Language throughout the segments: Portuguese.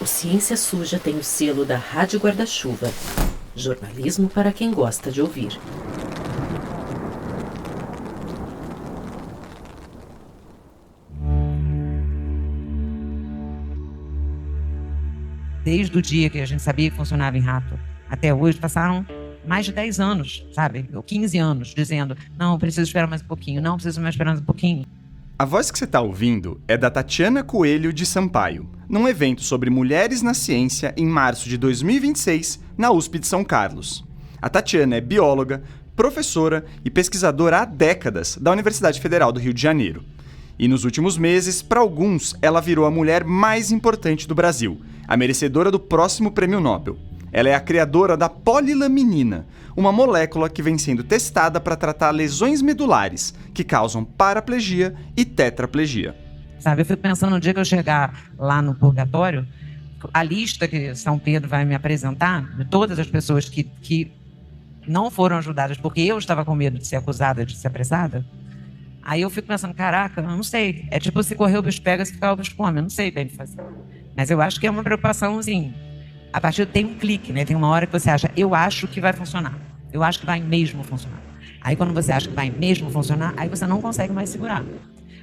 O Ciência Suja tem o selo da Rádio Guarda-Chuva. Jornalismo para quem gosta de ouvir. Desde o dia que a gente sabia que funcionava em rato até hoje, passaram mais de 10 anos, sabe? Ou 15 anos, dizendo, não, preciso esperar mais um pouquinho, não, preciso mais esperar mais um pouquinho. A voz que você está ouvindo é da Tatiana Coelho de Sampaio, num evento sobre mulheres na ciência em março de 2026, na USP de São Carlos. A Tatiana é bióloga, professora e pesquisadora há décadas da Universidade Federal do Rio de Janeiro. E nos últimos meses, para alguns, ela virou a mulher mais importante do Brasil, a merecedora do próximo Prêmio Nobel. Ela é a criadora da polilaminina, uma molécula que vem sendo testada para tratar lesões medulares, que causam paraplegia e tetraplegia. Sabe, eu fico pensando no dia que eu chegar lá no purgatório, a lista que São Pedro vai me apresentar, de todas as pessoas que não foram ajudadas porque eu estava com medo de ser acusada de ser apressada, aí eu fico pensando, caraca, eu não sei. É tipo se correr o bicho pega, se ficar o bicho come. Eu não sei bem fazer. Mas eu acho que é uma preocupação, assim, a partir tem um clique, né? Tem uma hora que você acha, eu acho que vai funcionar. Eu acho que vai mesmo funcionar. Aí quando você acha que vai mesmo funcionar, aí você não consegue mais segurar.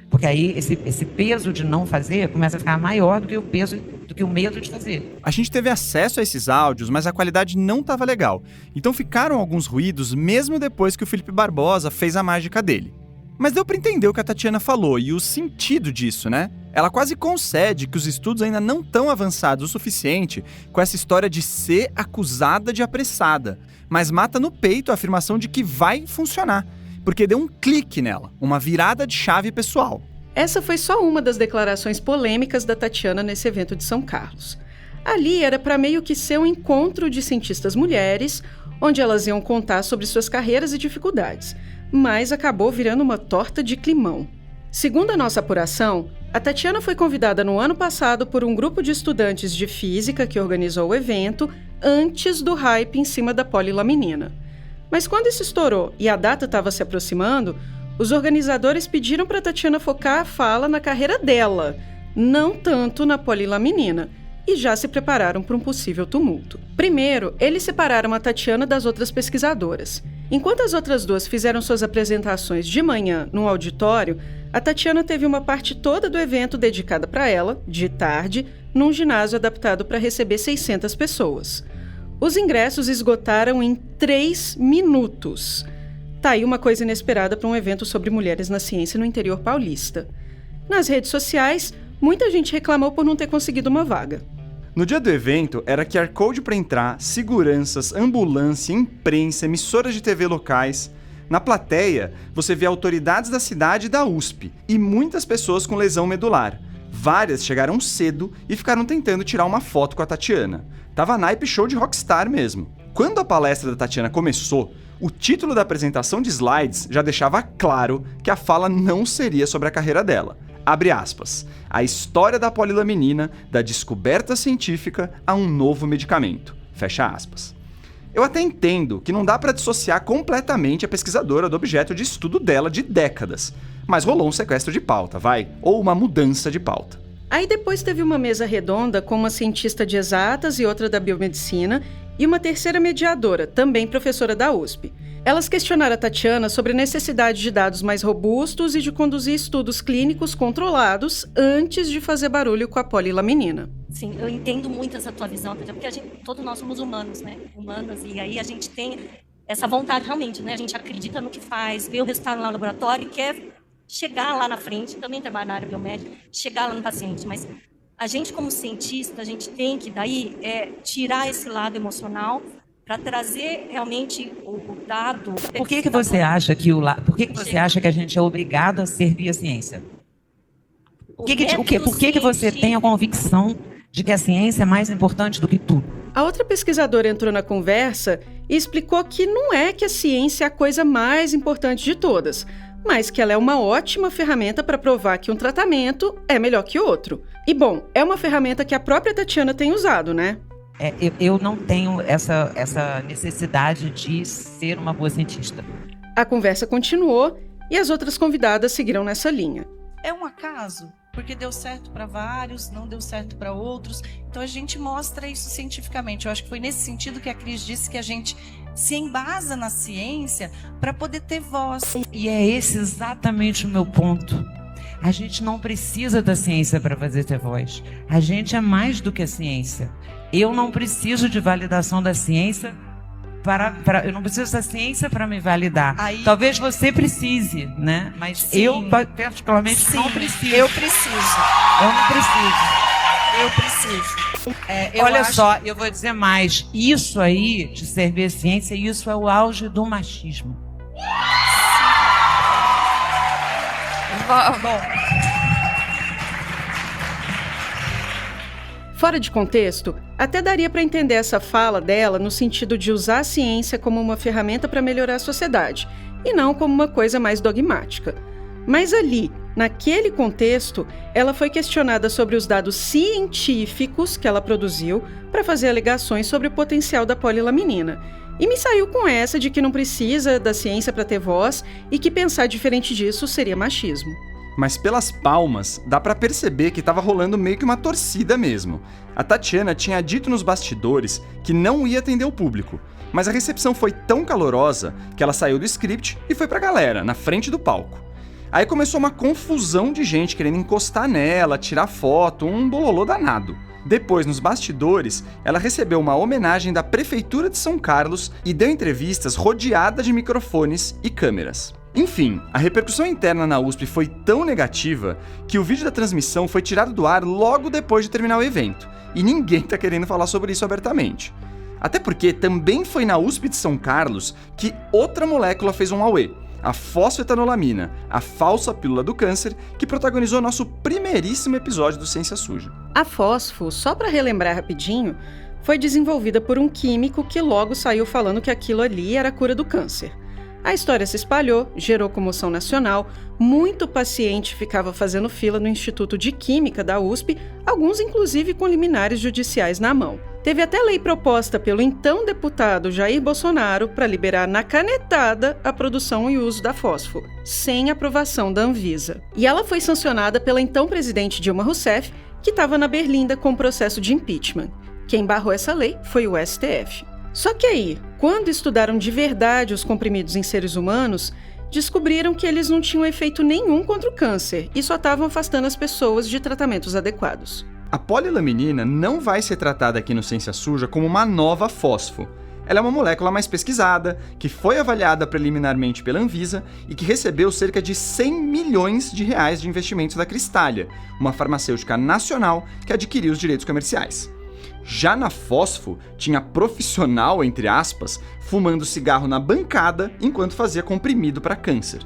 Porque aí esse peso de não fazer começa a ficar maior do que o medo de fazer. A gente teve acesso a esses áudios, mas a qualidade não estava legal. Então ficaram alguns ruídos mesmo depois que o Felipe Barbosa fez a mágica dele. Mas deu para entender o que a Tatiana falou e o sentido disso, né? Ela quase concede que os estudos ainda não estão avançados o suficiente com essa história de ser acusada de apressada, mas mata no peito a afirmação de que vai funcionar, porque deu um clique nela, uma virada de chave pessoal. Essa foi só uma das declarações polêmicas da Tatiana nesse evento de São Carlos. Ali era para meio que ser um encontro de cientistas mulheres, onde elas iam contar sobre suas carreiras e dificuldades, mas acabou virando uma torta de climão. Segundo a nossa apuração, a Tatiana foi convidada no ano passado por um grupo de estudantes de física que organizou o evento antes do hype em cima da polilaminina. Mas quando isso estourou e a data estava se aproximando, os organizadores pediram para a Tatiana focar a fala na carreira dela, não tanto na polilaminina, e já se prepararam para um possível tumulto. Primeiro, eles separaram a Tatiana das outras pesquisadoras. Enquanto as outras duas fizeram suas apresentações de manhã no auditório, a Tatiana teve uma parte toda do evento dedicada para ela, de tarde, num ginásio adaptado para receber 600 pessoas. Os ingressos esgotaram em 3 minutos. Tá aí uma coisa inesperada para um evento sobre mulheres na ciência no interior paulista. Nas redes sociais, muita gente reclamou por não ter conseguido uma vaga. No dia do evento, era QR Code para entrar, seguranças, ambulância, imprensa, emissoras de TV locais. Na plateia, você vê autoridades da cidade e da USP e muitas pessoas com lesão medular. Várias chegaram cedo e ficaram tentando tirar uma foto com a Tatiana. Tava naipe show de rockstar mesmo. Quando a palestra da Tatiana começou, o título da apresentação de slides já deixava claro que a fala não seria sobre a carreira dela. Abre aspas, a história da polilaminina, da descoberta científica a um novo medicamento. Fecha aspas. Eu até entendo que não dá para dissociar completamente a pesquisadora do objeto de estudo dela de décadas, mas rolou um sequestro de pauta, vai? Ou uma mudança de pauta. Aí depois teve uma mesa redonda com uma cientista de exatas e outra da biomedicina e uma terceira mediadora, também professora da USP. Elas questionaram a Tatiana sobre a necessidade de dados mais robustos e de conduzir estudos clínicos controlados antes de fazer barulho com a polilaminina. Sim, eu entendo muito essa tua visão, porque todos nós somos humanos, né? Humanas, e aí a gente tem essa vontade realmente, né? A gente acredita no que faz, vê o resultado lá no laboratório e quer chegar lá na frente, também trabalho na área biomédica, chegar lá no paciente, mas a gente como cientista, a gente tem que daí tirar esse lado emocional para trazer realmente o dado. Por que você acha que a gente é obrigado a servir a ciência? Por que você tem a convicção de que a ciência é mais importante do que tudo? A outra pesquisadora entrou na conversa e explicou que não é que a ciência é a coisa mais importante de todas, mas que ela é uma ótima ferramenta para provar que um tratamento é melhor que outro. E bom, é uma ferramenta que a própria Tatiana tem usado, né? Eu não tenho essa necessidade de ser uma boa cientista. A conversa continuou e as outras convidadas seguiram nessa linha. É um acaso porque deu certo para vários, não deu certo para outros. Então a gente mostra isso cientificamente. Eu acho que foi nesse sentido que a Cris disse que a gente se embasa na ciência para poder ter voz. E é esse exatamente o meu ponto. A gente não precisa da ciência para fazer ter voz. A gente é mais do que a ciência. Eu não preciso de validação da ciência eu não preciso da ciência para me validar. Talvez você precise, né? Mas sim, eu particularmente sim, não preciso. Eu preciso. Eu não preciso. Eu preciso. Olha só, eu vou dizer mais. Isso aí, de servir a ciência, isso é o auge do machismo. Bom. Fora de contexto, até daria para entender essa fala dela no sentido de usar a ciência como uma ferramenta para melhorar a sociedade, e não como uma coisa mais dogmática. Mas ali, naquele contexto, ela foi questionada sobre os dados científicos que ela produziu para fazer alegações sobre o potencial da polilaminina. E me saiu com essa de que não precisa da ciência para ter voz e que pensar diferente disso seria machismo. Mas pelas palmas, dá pra perceber que tava rolando meio que uma torcida mesmo. A Tatiana tinha dito nos bastidores que não ia atender o público, mas a recepção foi tão calorosa que ela saiu do script e foi pra galera, na frente do palco. Aí começou uma confusão de gente querendo encostar nela, tirar foto, um bololô danado. Depois, nos bastidores, ela recebeu uma homenagem da Prefeitura de São Carlos e deu entrevistas rodeada de microfones e câmeras. Enfim, a repercussão interna na USP foi tão negativa que o vídeo da transmissão foi tirado do ar logo depois de terminar o evento, e ninguém tá querendo falar sobre isso abertamente. Até porque também foi na USP de São Carlos que outra molécula fez um auê, a fosfetanolamina, a falsa pílula do câncer, que protagonizou nosso primeiríssimo episódio do Ciência Suja. A fósfo, só para relembrar rapidinho, foi desenvolvida por um químico que logo saiu falando que aquilo ali era a cura do câncer. A história se espalhou, gerou comoção nacional, muito paciente ficava fazendo fila no Instituto de Química da USP, alguns inclusive com liminares judiciais na mão. Teve até lei proposta pelo então deputado Jair Bolsonaro para liberar na canetada a produção e uso da fósfo, sem aprovação da Anvisa. E ela foi sancionada pela então presidente Dilma Rousseff, que estava na berlinda com o processo de impeachment. Quem barrou essa lei foi o STF. Só que aí, quando estudaram de verdade os comprimidos em seres humanos, descobriram que eles não tinham efeito nenhum contra o câncer e só estavam afastando as pessoas de tratamentos adequados. A polilaminina não vai ser tratada aqui no Ciência Suja como uma nova fósfo. Ela é uma molécula mais pesquisada, que foi avaliada preliminarmente pela Anvisa e que recebeu cerca de 100 milhões de reais de investimentos da Cristália, uma farmacêutica nacional que adquiriu os direitos comerciais. Já na fósfo, tinha profissional, entre aspas, fumando cigarro na bancada enquanto fazia comprimido para câncer.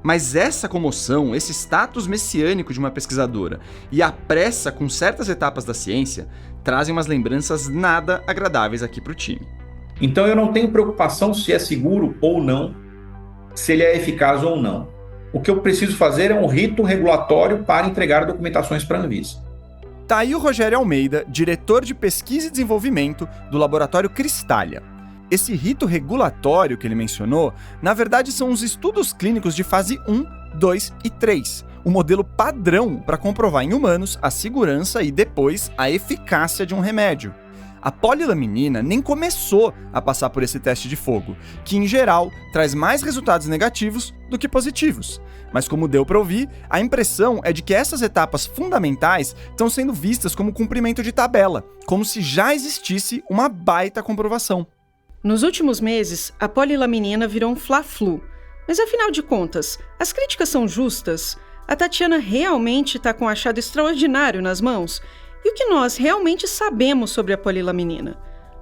Mas essa comoção, esse status messiânico de uma pesquisadora e a pressa com certas etapas da ciência trazem umas lembranças nada agradáveis aqui para o time. Então eu não tenho preocupação se é seguro ou não, se ele é eficaz ou não. O que eu preciso fazer é um rito regulatório para entregar documentações para a Anvisa. Tá aí o Rogério Almeida, diretor de pesquisa e desenvolvimento do laboratório Cristália. Esse rito regulatório que ele mencionou, na verdade são os estudos clínicos de fase 1, 2 e 3, o modelo padrão para comprovar em humanos a segurança e depois a eficácia de um remédio. A polilaminina nem começou a passar por esse teste de fogo, que em geral traz mais resultados negativos do que positivos. Mas como deu para ouvir, a impressão é de que essas etapas fundamentais estão sendo vistas como cumprimento de tabela, como se já existisse uma baita comprovação. Nos últimos meses, a polilaminina virou um fla-flu. Mas afinal de contas, as críticas são justas? A Tatiana realmente está com um achado extraordinário nas mãos? E o que nós realmente sabemos sobre a polilaminina?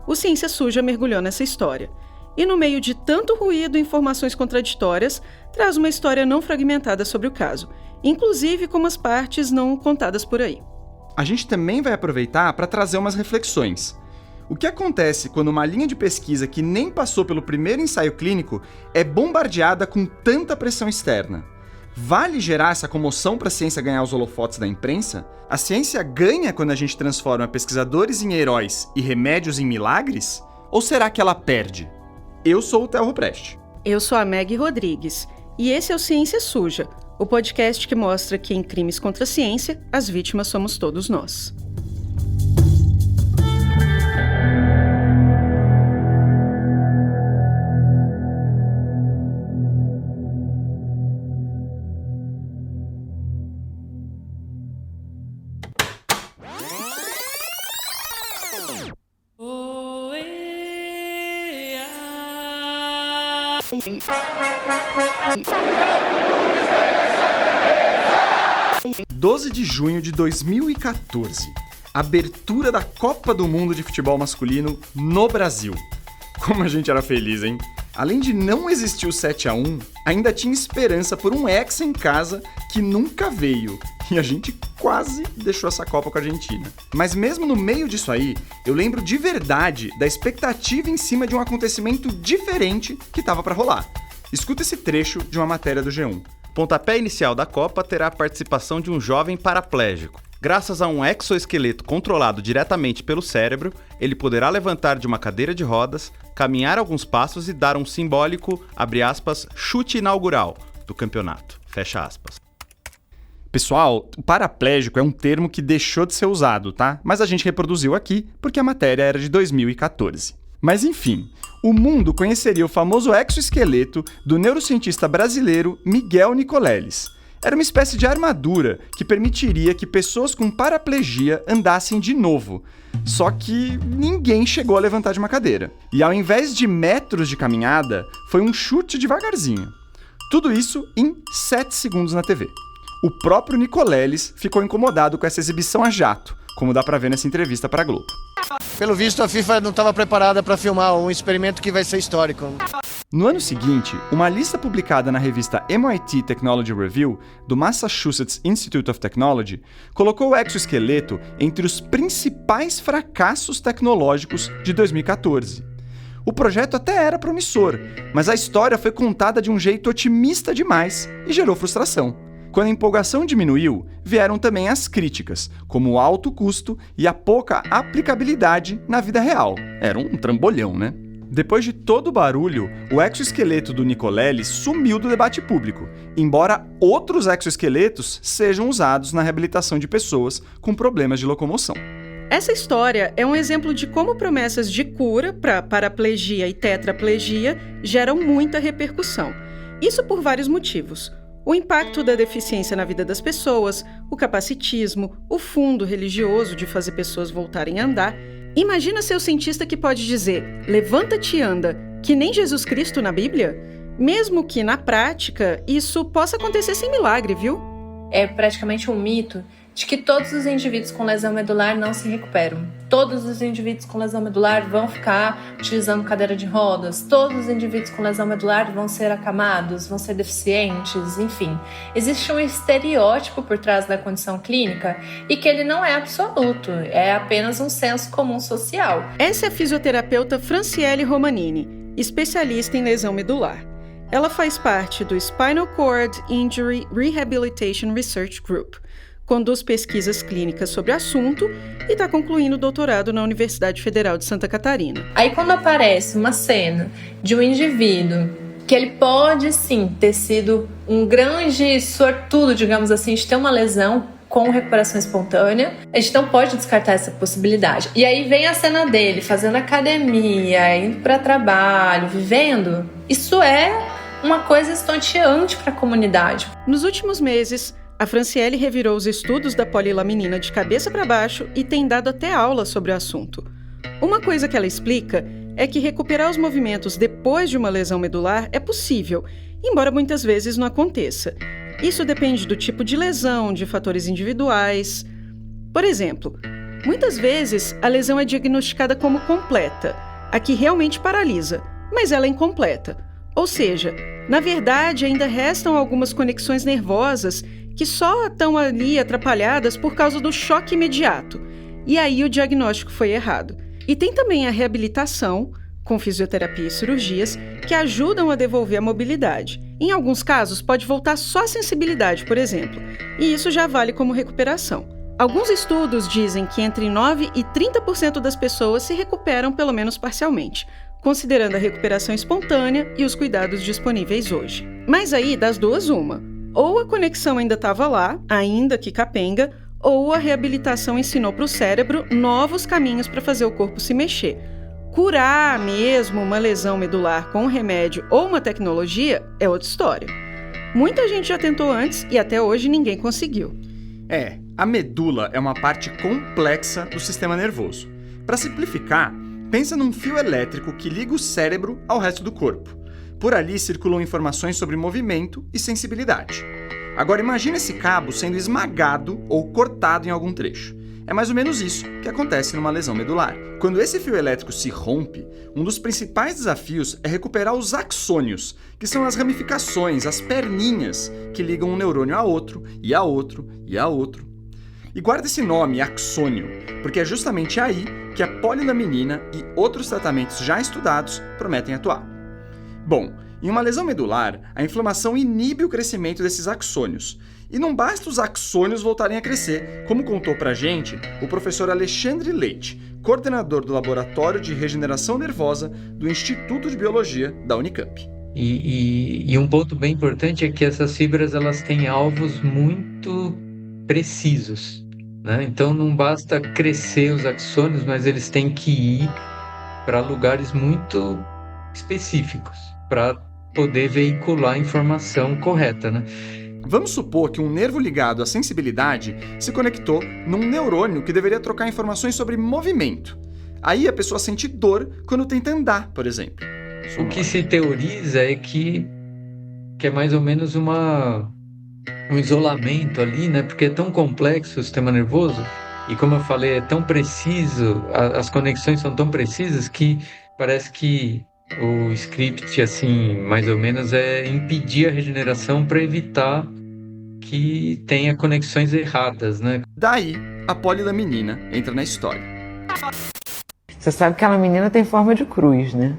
O Ciência Suja mergulhou nessa história. E no meio de tanto ruído e informações contraditórias, traz uma história não fragmentada sobre o caso, inclusive como as partes não contadas por aí. A gente também vai aproveitar para trazer umas reflexões. O que acontece quando uma linha de pesquisa que nem passou pelo primeiro ensaio clínico é bombardeada com tanta pressão externa? Vale gerar essa comoção para a ciência ganhar os holofotes da imprensa? A ciência ganha quando a gente transforma pesquisadores em heróis e remédios em milagres? Ou será que ela perde? Eu sou o Theo Ruprecht. Eu sou a Meg Rodrigues e esse é o Ciência Suja, o podcast que mostra que em crimes contra a ciência, as vítimas somos todos nós. – 12 de junho de 2014, abertura da Copa do Mundo de Futebol Masculino no Brasil. Como a gente era feliz, hein? Além de não existir o 7-1, ainda tinha esperança por um hexa em casa que nunca veio. E a gente quase deixou essa Copa com a Argentina. Mas mesmo no meio disso aí, eu lembro de verdade da expectativa em cima de um acontecimento diferente que tava pra rolar. Escuta esse trecho de uma matéria do G1. Pontapé inicial da Copa terá a participação de um jovem paraplégico. Graças a um exoesqueleto controlado diretamente pelo cérebro, ele poderá levantar de uma cadeira de rodas, caminhar alguns passos e dar um simbólico, abre aspas, chute inaugural do campeonato, fecha aspas. Pessoal, o paraplégico é um termo que deixou de ser usado, tá? Mas a gente reproduziu aqui porque a matéria era de 2014. Mas enfim, o mundo conheceria o famoso exoesqueleto do neurocientista brasileiro Miguel Nicoleles. Era uma espécie de armadura que permitiria que pessoas com paraplegia andassem de novo. Só que ninguém chegou a levantar de uma cadeira. E ao invés de metros de caminhada, foi um chute devagarzinho. Tudo isso em 7 segundos na TV. O próprio Nicoleles ficou incomodado com essa exibição a jato, como dá pra ver nessa entrevista pra Globo. Pelo visto, a FIFA não estava preparada para filmar um experimento que vai ser histórico. No ano seguinte, uma lista publicada na revista MIT Technology Review, do Massachusetts Institute of Technology, colocou o exoesqueleto entre os principais fracassos tecnológicos de 2014. O projeto até era promissor, mas a história foi contada de um jeito otimista demais e gerou frustração. Quando a empolgação diminuiu, vieram também as críticas, como o alto custo e a pouca aplicabilidade na vida real. Era um trambolhão, né? Depois de todo o barulho, o exoesqueleto do Nicoleles sumiu do debate público, embora outros exoesqueletos sejam usados na reabilitação de pessoas com problemas de locomoção. Essa história é um exemplo de como promessas de cura para paraplegia e tetraplegia geram muita repercussão. Isso por vários motivos. O impacto da deficiência na vida das pessoas, o capacitismo, o fundo religioso de fazer pessoas voltarem a andar. Imagina ser o cientista que pode dizer, levanta-te e anda, que nem Jesus Cristo na Bíblia? Mesmo que, na prática, isso possa acontecer sem milagre, viu? É praticamente um mito de que todos os indivíduos com lesão medular não se recuperam. Todos os indivíduos com lesão medular vão ficar utilizando cadeira de rodas, todos os indivíduos com lesão medular vão ser acamados, vão ser deficientes, enfim. Existe um estereótipo por trás da condição clínica e que ele não é absoluto, é apenas um senso comum social. Essa é a fisioterapeuta Franciele Romanini, especialista em lesão medular. Ela faz parte do Spinal Cord Injury Rehabilitation Research Group, conduz pesquisas clínicas sobre o assunto e está concluindo o doutorado na Universidade Federal de Santa Catarina. Aí quando aparece uma cena de um indivíduo que ele pode sim ter sido um grande sortudo, digamos assim, de ter uma lesão com recuperação espontânea, a gente não pode descartar essa possibilidade. E aí vem a cena dele fazendo academia, indo para trabalho, vivendo. Isso é uma coisa estonteante para a comunidade. Nos últimos meses, a Franciele revirou os estudos da polilaminina de cabeça para baixo e tem dado até aula sobre o assunto. Uma coisa que ela explica é que recuperar os movimentos depois de uma lesão medular é possível, embora muitas vezes não aconteça. Isso depende do tipo de lesão, de fatores individuais. Por exemplo, muitas vezes a lesão é diagnosticada como completa, a que realmente paralisa, mas ela é incompleta. Ou seja, na verdade ainda restam algumas conexões nervosas que só estão ali atrapalhadas por causa do choque imediato. E aí o diagnóstico foi errado. E tem também a reabilitação, com fisioterapia e cirurgias, que ajudam a devolver a mobilidade. Em alguns casos, pode voltar só a sensibilidade, por exemplo, e isso já vale como recuperação. Alguns estudos dizem que entre 9% e 30% das pessoas se recuperam pelo menos parcialmente, considerando a recuperação espontânea e os cuidados disponíveis hoje. Mas aí, das duas, uma. Ou a conexão ainda estava lá, ainda que capenga, ou a reabilitação ensinou para o cérebro novos caminhos para fazer o corpo se mexer. Curar mesmo uma lesão medular com um remédio ou uma tecnologia é outra história. Muita gente já tentou antes e até hoje ninguém conseguiu. A medula é uma parte complexa do sistema nervoso. Para simplificar, pensa num fio elétrico que liga o cérebro ao resto do corpo. Por ali circulam informações sobre movimento e sensibilidade. Agora imagine esse cabo sendo esmagado ou cortado em algum trecho. É mais ou menos isso que acontece numa lesão medular. Quando esse fio elétrico se rompe, um dos principais desafios é recuperar os axônios, que são as ramificações, as perninhas que ligam um neurônio a outro, e a outro, e a outro. E guarda esse nome, axônio, porque é justamente aí que a polilaminina e outros tratamentos já estudados prometem atuar. Bom, em uma lesão medular, a inflamação inibe o crescimento desses axônios. E não basta os axônios voltarem a crescer, como contou pra gente o professor Alexandre Leite, coordenador do Laboratório de Regeneração Nervosa do Instituto de Biologia da Unicamp. E um ponto bem importante é que essas fibras elas têm alvos muito precisos, né? Então não basta crescer os axônios, mas eles têm que ir para lugares muito específicos para poder veicular a informação correta, né? Vamos supor que um nervo ligado à sensibilidade se conectou num neurônio que deveria trocar informações sobre movimento. Aí a pessoa sente dor quando tenta andar, por exemplo. O que se teoriza é que é mais ou menos um isolamento ali, né? Porque é tão complexo o sistema nervoso e, como eu falei, é tão preciso, as conexões são tão precisas que parece que o script, assim, mais ou menos, é impedir a regeneração para evitar que tenha conexões erradas, né? Daí, a polilaminina entra na história. Você sabe que aquela menina tem forma de cruz, né?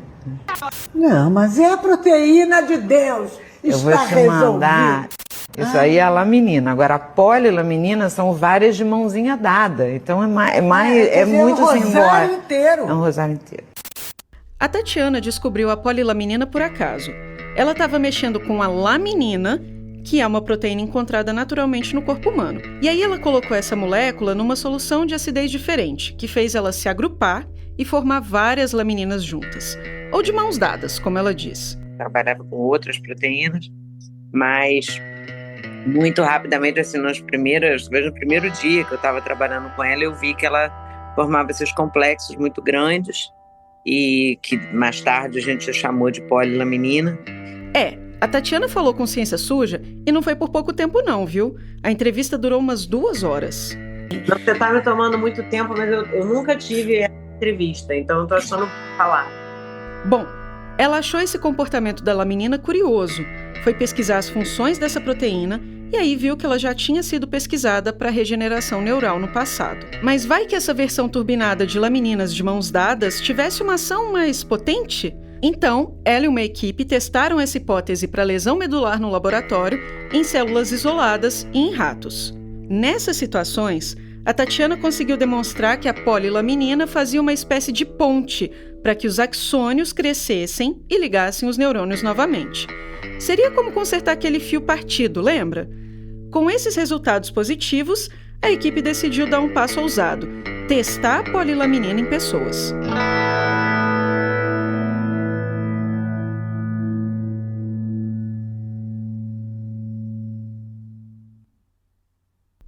Não, mas é a proteína de Deus. Eu vou te mandar. Isso aí é a laminina. Agora, a polilaminina são várias de mãozinha dada. Então, é muito simbólico. É um rosário inteiro. A Tatiana descobriu a polilaminina por acaso. Ela estava mexendo com a laminina, que é uma proteína encontrada naturalmente no corpo humano. E aí ela colocou essa molécula numa solução de acidez diferente, que fez ela se agrupar e formar várias lamininas juntas. Ou de mãos dadas, como ela diz. Trabalhava com outras proteínas, mas muito rapidamente, assim, no primeiro dia que eu estava trabalhando com ela, eu vi que ela formava esses complexos muito grandes, e que mais tarde a gente chamou de polilaminina. A Tatiana falou com Ciência Suja e não foi por pouco tempo não, viu? A entrevista durou umas 2 horas. Você tá me tomando muito tempo, mas eu nunca tive essa entrevista, então eu tô achando falar. Bom, ela achou esse comportamento da laminina curioso, foi pesquisar as funções dessa proteína e aí viu que ela já tinha sido pesquisada para regeneração neural no passado. Mas vai que essa versão turbinada de lamininas de mãos dadas tivesse uma ação mais potente? Então, ela e uma equipe testaram essa hipótese para lesão medular no laboratório, em células isoladas e em ratos. Nessas situações, a Tatiana conseguiu demonstrar que a polilaminina fazia uma espécie de ponte para que os axônios crescessem e ligassem os neurônios novamente. Seria como consertar aquele fio partido, lembra? Com esses resultados positivos, a equipe decidiu dar um passo ousado: testar a polilaminina em pessoas.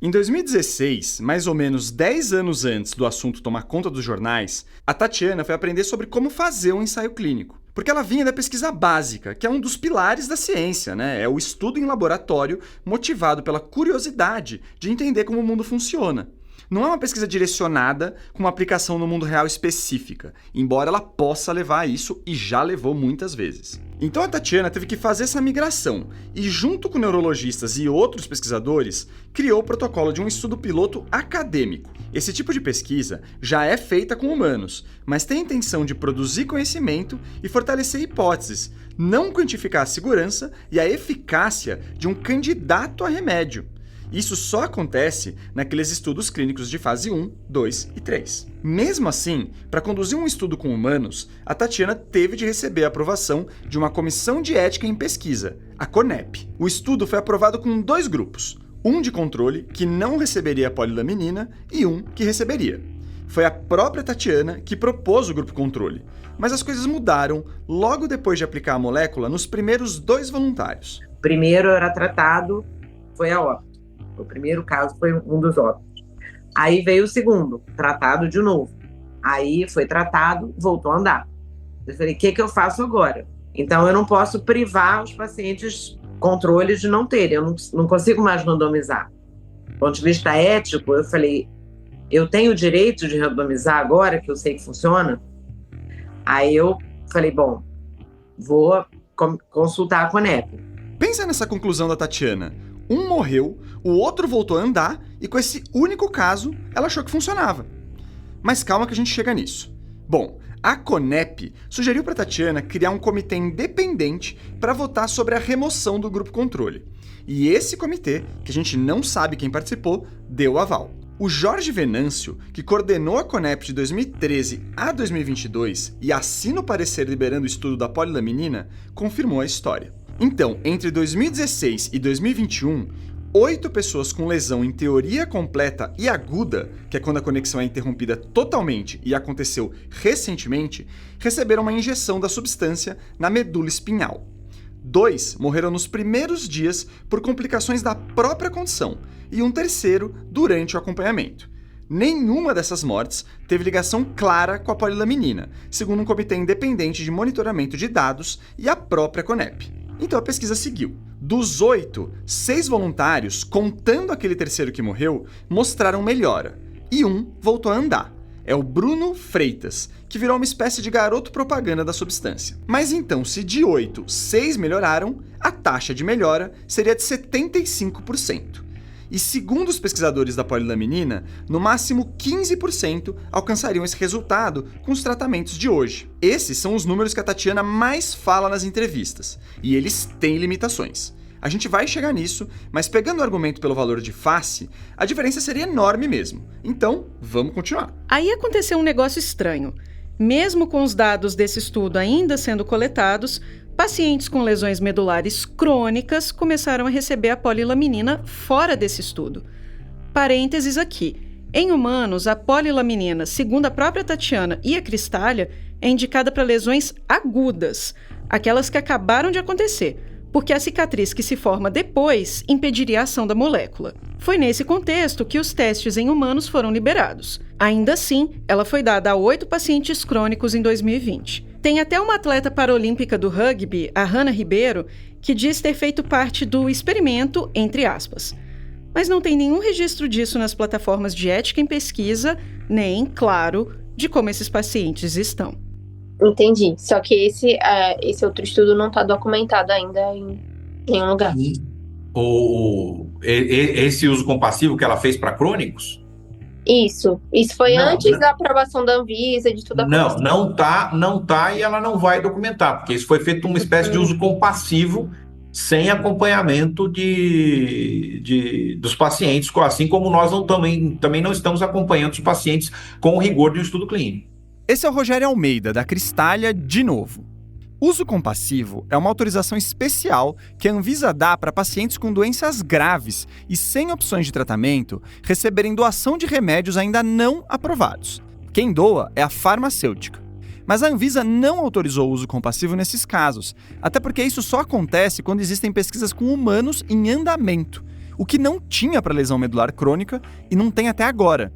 Em 2016, mais ou menos 10 anos antes do assunto tomar conta dos jornais, a Tatiana foi aprender sobre como fazer um ensaio clínico. Porque ela vinha da pesquisa básica, que é um dos pilares da ciência, né? É o estudo em laboratório motivado pela curiosidade de entender como o mundo funciona. Não é uma pesquisa direcionada com uma aplicação no mundo real específica, embora ela possa levar a isso e já levou muitas vezes. Então a Tatiana teve que fazer essa migração e, junto com neurologistas e outros pesquisadores, criou o protocolo de um estudo piloto acadêmico. Esse tipo de pesquisa já é feita com humanos, mas tem a intenção de produzir conhecimento e fortalecer hipóteses, não quantificar a segurança e a eficácia de um candidato a remédio. Isso só acontece naqueles estudos clínicos de fase 1, 2 e 3. Mesmo assim, para conduzir um estudo com humanos, a Tatiana teve de receber a aprovação de uma comissão de ética em pesquisa, a CONEP. O estudo foi aprovado com 2 grupos, um de controle, que não receberia a polilaminina, e um que receberia. Foi a própria Tatiana que propôs o grupo controle, mas as coisas mudaram logo depois de aplicar a molécula nos primeiros 2 voluntários. Primeiro era tratado, foi a óbito. O primeiro caso foi um dos óbitos. Aí veio o segundo, tratado de novo. Aí foi tratado, voltou a andar. Eu falei, o que eu faço agora? Então eu não posso privar os pacientes controles de não terem, eu não consigo mais randomizar. Do ponto de vista ético, eu falei, eu tenho o direito de randomizar agora, que eu sei que funciona? Aí eu falei, bom, vou consultar a CONEP. Pensa nessa conclusão da Tatiana. Um morreu, o outro voltou a andar, e com esse único caso, ela achou que funcionava. Mas calma que a gente chega nisso. Bom, a CONEP sugeriu para Tatiana criar um comitê independente para votar sobre a remoção do grupo controle. E esse comitê, que a gente não sabe quem participou, deu o aval. O Jorge Venâncio, que coordenou a CONEP de 2013 a 2022 e assina o parecer liberando o estudo da polilaminina, confirmou a história. Então, entre 2016 e 2021, 8 pessoas com lesão em teoria completa e aguda, que é quando a conexão é interrompida totalmente e aconteceu recentemente, receberam uma injeção da substância na medula espinhal. 2 morreram nos primeiros dias por complicações da própria condição e um terceiro durante o acompanhamento. Nenhuma dessas mortes teve ligação clara com a polilaminina, segundo um comitê independente de monitoramento de dados e a própria CONEP. Então a pesquisa seguiu. Dos 8, 6 voluntários, contando aquele terceiro que morreu, mostraram melhora. E um voltou a andar. É o Bruno Freitas, que virou uma espécie de garoto propaganda da substância. Mas então, se de 8, 6 melhoraram, a taxa de melhora seria de 75%. E segundo os pesquisadores da polilaminina, no máximo 15% alcançariam esse resultado com os tratamentos de hoje. Esses são os números que a Tatiana mais fala nas entrevistas, e eles têm limitações. A gente vai chegar nisso, mas pegando o argumento pelo valor de face, a diferença seria enorme mesmo. Então, vamos continuar. Aí aconteceu um negócio estranho. Mesmo com os dados desse estudo ainda sendo coletados, pacientes com lesões medulares crônicas começaram a receber a polilaminina fora desse estudo. Parênteses aqui. Em humanos, a polilaminina, segundo a própria Tatiana e a Cristália, é indicada para lesões agudas, aquelas que acabaram de acontecer, porque a cicatriz que se forma depois impediria a ação da molécula. Foi nesse contexto que os testes em humanos foram liberados. Ainda assim, ela foi dada a 8 pacientes crônicos em 2020. Tem até uma atleta paralímpica do rugby, a Hannah Ribeiro, que diz ter feito parte do experimento, entre aspas. Mas não tem nenhum registro disso nas plataformas de ética em pesquisa, nem, claro, de como esses pacientes estão. Entendi. Só que esse outro estudo não está documentado ainda em nenhum lugar. Esse uso compassivo que ela fez para crônicos? Isso foi antes da aprovação da Anvisa, de tudo. Não tá e ela não vai documentar, porque isso foi feito uma espécie de uso compassivo sem acompanhamento dos pacientes, assim como nós também não estamos acompanhando os pacientes com o rigor de um estudo clínico. Esse é o Rogério Almeida, da Cristália, de novo. Uso compassivo é uma autorização especial que a Anvisa dá para pacientes com doenças graves e sem opções de tratamento receberem doação de remédios ainda não aprovados. Quem doa é a farmacêutica. Mas a Anvisa não autorizou o uso compassivo nesses casos, até porque isso só acontece quando existem pesquisas com humanos em andamento, o que não tinha para lesão medular crônica e não tem até agora.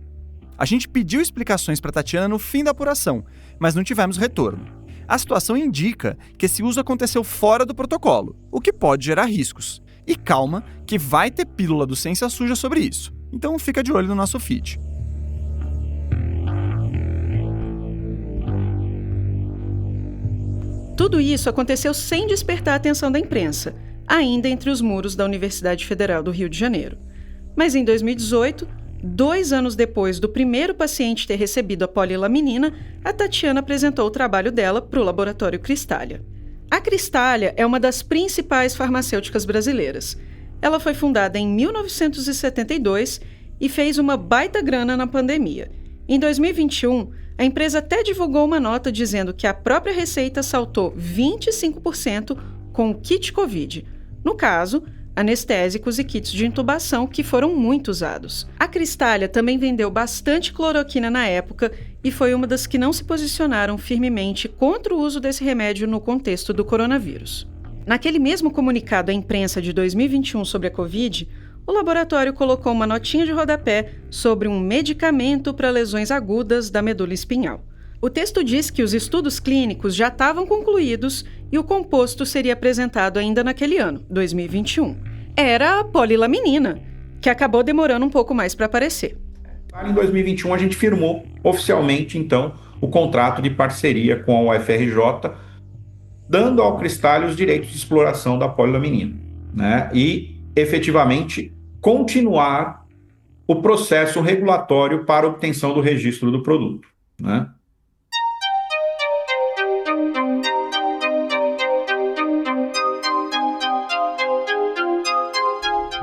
A gente pediu explicações para Tatiana no fim da apuração, mas não tivemos retorno. A situação indica que esse uso aconteceu fora do protocolo, o que pode gerar riscos. E calma, que vai ter pílula do Ciência Suja sobre isso. Então fica de olho no nosso feed. Tudo isso aconteceu sem despertar a atenção da imprensa, ainda entre os muros da Universidade Federal do Rio de Janeiro. Mas em 2018, 2 anos depois do primeiro paciente ter recebido a polilaminina, a Tatiana apresentou o trabalho dela para o laboratório Cristália. A Cristália é uma das principais farmacêuticas brasileiras. Ela foi fundada em 1972 e fez uma baita grana na pandemia. Em 2021, a empresa até divulgou uma nota dizendo que a própria receita saltou 25% com o kit Covid. No caso, anestésicos e kits de intubação que foram muito usados. A Cristália também vendeu bastante cloroquina na época e foi uma das que não se posicionaram firmemente contra o uso desse remédio no contexto do coronavírus. Naquele mesmo comunicado à imprensa de 2021 sobre a Covid, o laboratório colocou uma notinha de rodapé sobre um medicamento para lesões agudas da medula espinhal. O texto diz que os estudos clínicos já estavam concluídos e o composto seria apresentado ainda naquele ano, 2021. Era a polilaminina, que acabou demorando um pouco mais para aparecer. Em 2021, a gente firmou oficialmente, então, o contrato de parceria com a UFRJ, dando ao Cristália os direitos de exploração da polilaminina, né? E, efetivamente, continuar o processo regulatório para obtenção do registro do produto, né?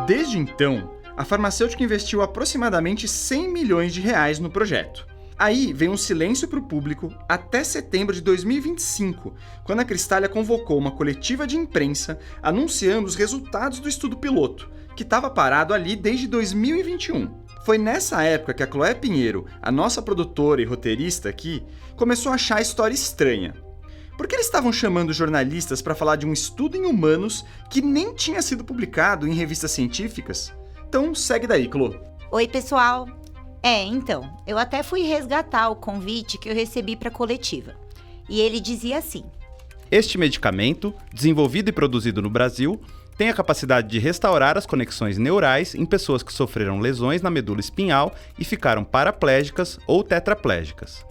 Desde então, a farmacêutica investiu aproximadamente 100 milhões de reais no projeto. Aí vem um silêncio para o público até setembro de 2025, quando a Cristália convocou uma coletiva de imprensa anunciando os resultados do estudo piloto, que estava parado ali desde 2021. Foi nessa época que a Chloé Pinheiro, a nossa produtora e roteirista aqui, começou a achar a história estranha. Por que eles estavam chamando jornalistas para falar de um estudo em humanos que nem tinha sido publicado em revistas científicas? Então segue daí, Clô. Oi, pessoal. Então, eu até fui resgatar o convite que eu recebi para a coletiva. E ele dizia assim: Este medicamento, desenvolvido e produzido no Brasil, tem a capacidade de restaurar as conexões neurais em pessoas que sofreram lesões na medula espinhal e ficaram paraplégicas ou tetraplégicas.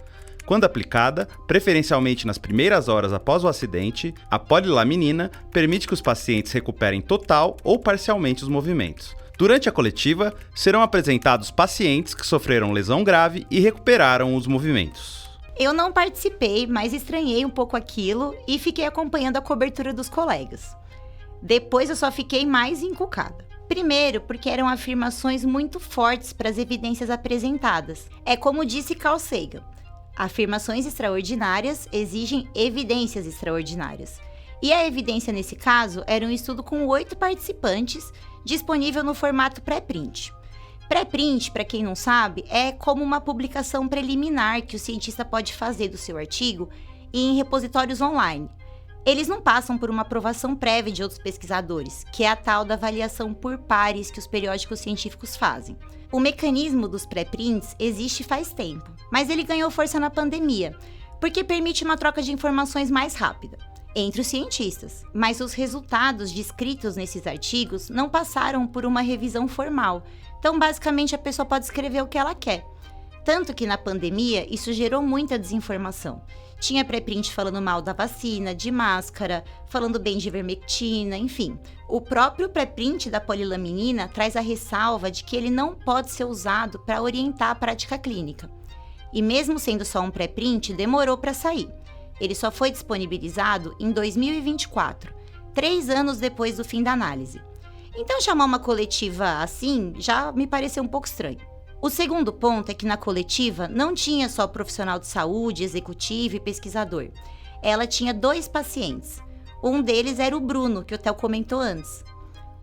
Quando aplicada, preferencialmente nas primeiras horas após o acidente, a polilaminina permite que os pacientes recuperem total ou parcialmente os movimentos. Durante a coletiva, serão apresentados pacientes que sofreram lesão grave e recuperaram os movimentos. Eu não participei, mas estranhei um pouco aquilo e fiquei acompanhando a cobertura dos colegas. Depois eu só fiquei mais encucada. Primeiro, porque eram afirmações muito fortes para as evidências apresentadas. É como disse Carl Sagan: afirmações extraordinárias exigem evidências extraordinárias. E a evidência nesse caso era um estudo com 8 participantes, disponível no formato pré-print. Pré-print, para quem não sabe, é como uma publicação preliminar que o cientista pode fazer do seu artigo em repositórios online. Eles não passam por uma aprovação prévia de outros pesquisadores, que é a tal da avaliação por pares que os periódicos científicos fazem. O mecanismo dos pré-prints existe faz tempo, mas ele ganhou força na pandemia, porque permite uma troca de informações mais rápida entre os cientistas, mas os resultados descritos nesses artigos não passaram por uma revisão formal, então basicamente a pessoa pode escrever o que ela quer. Tanto que na pandemia isso gerou muita desinformação. Tinha pré-print falando mal da vacina, de máscara, falando bem de ivermectina, enfim. O próprio pré-print da polilaminina traz a ressalva de que ele não pode ser usado para orientar a prática clínica. E mesmo sendo só um pré-print, demorou para sair. Ele só foi disponibilizado em 2024, 3 anos depois do fim da análise. Então chamar uma coletiva assim já me pareceu um pouco estranho. O segundo ponto é que na coletiva não tinha só profissional de saúde, executivo e pesquisador. Ela tinha 2 pacientes. Um deles era o Bruno, que o Theo comentou antes.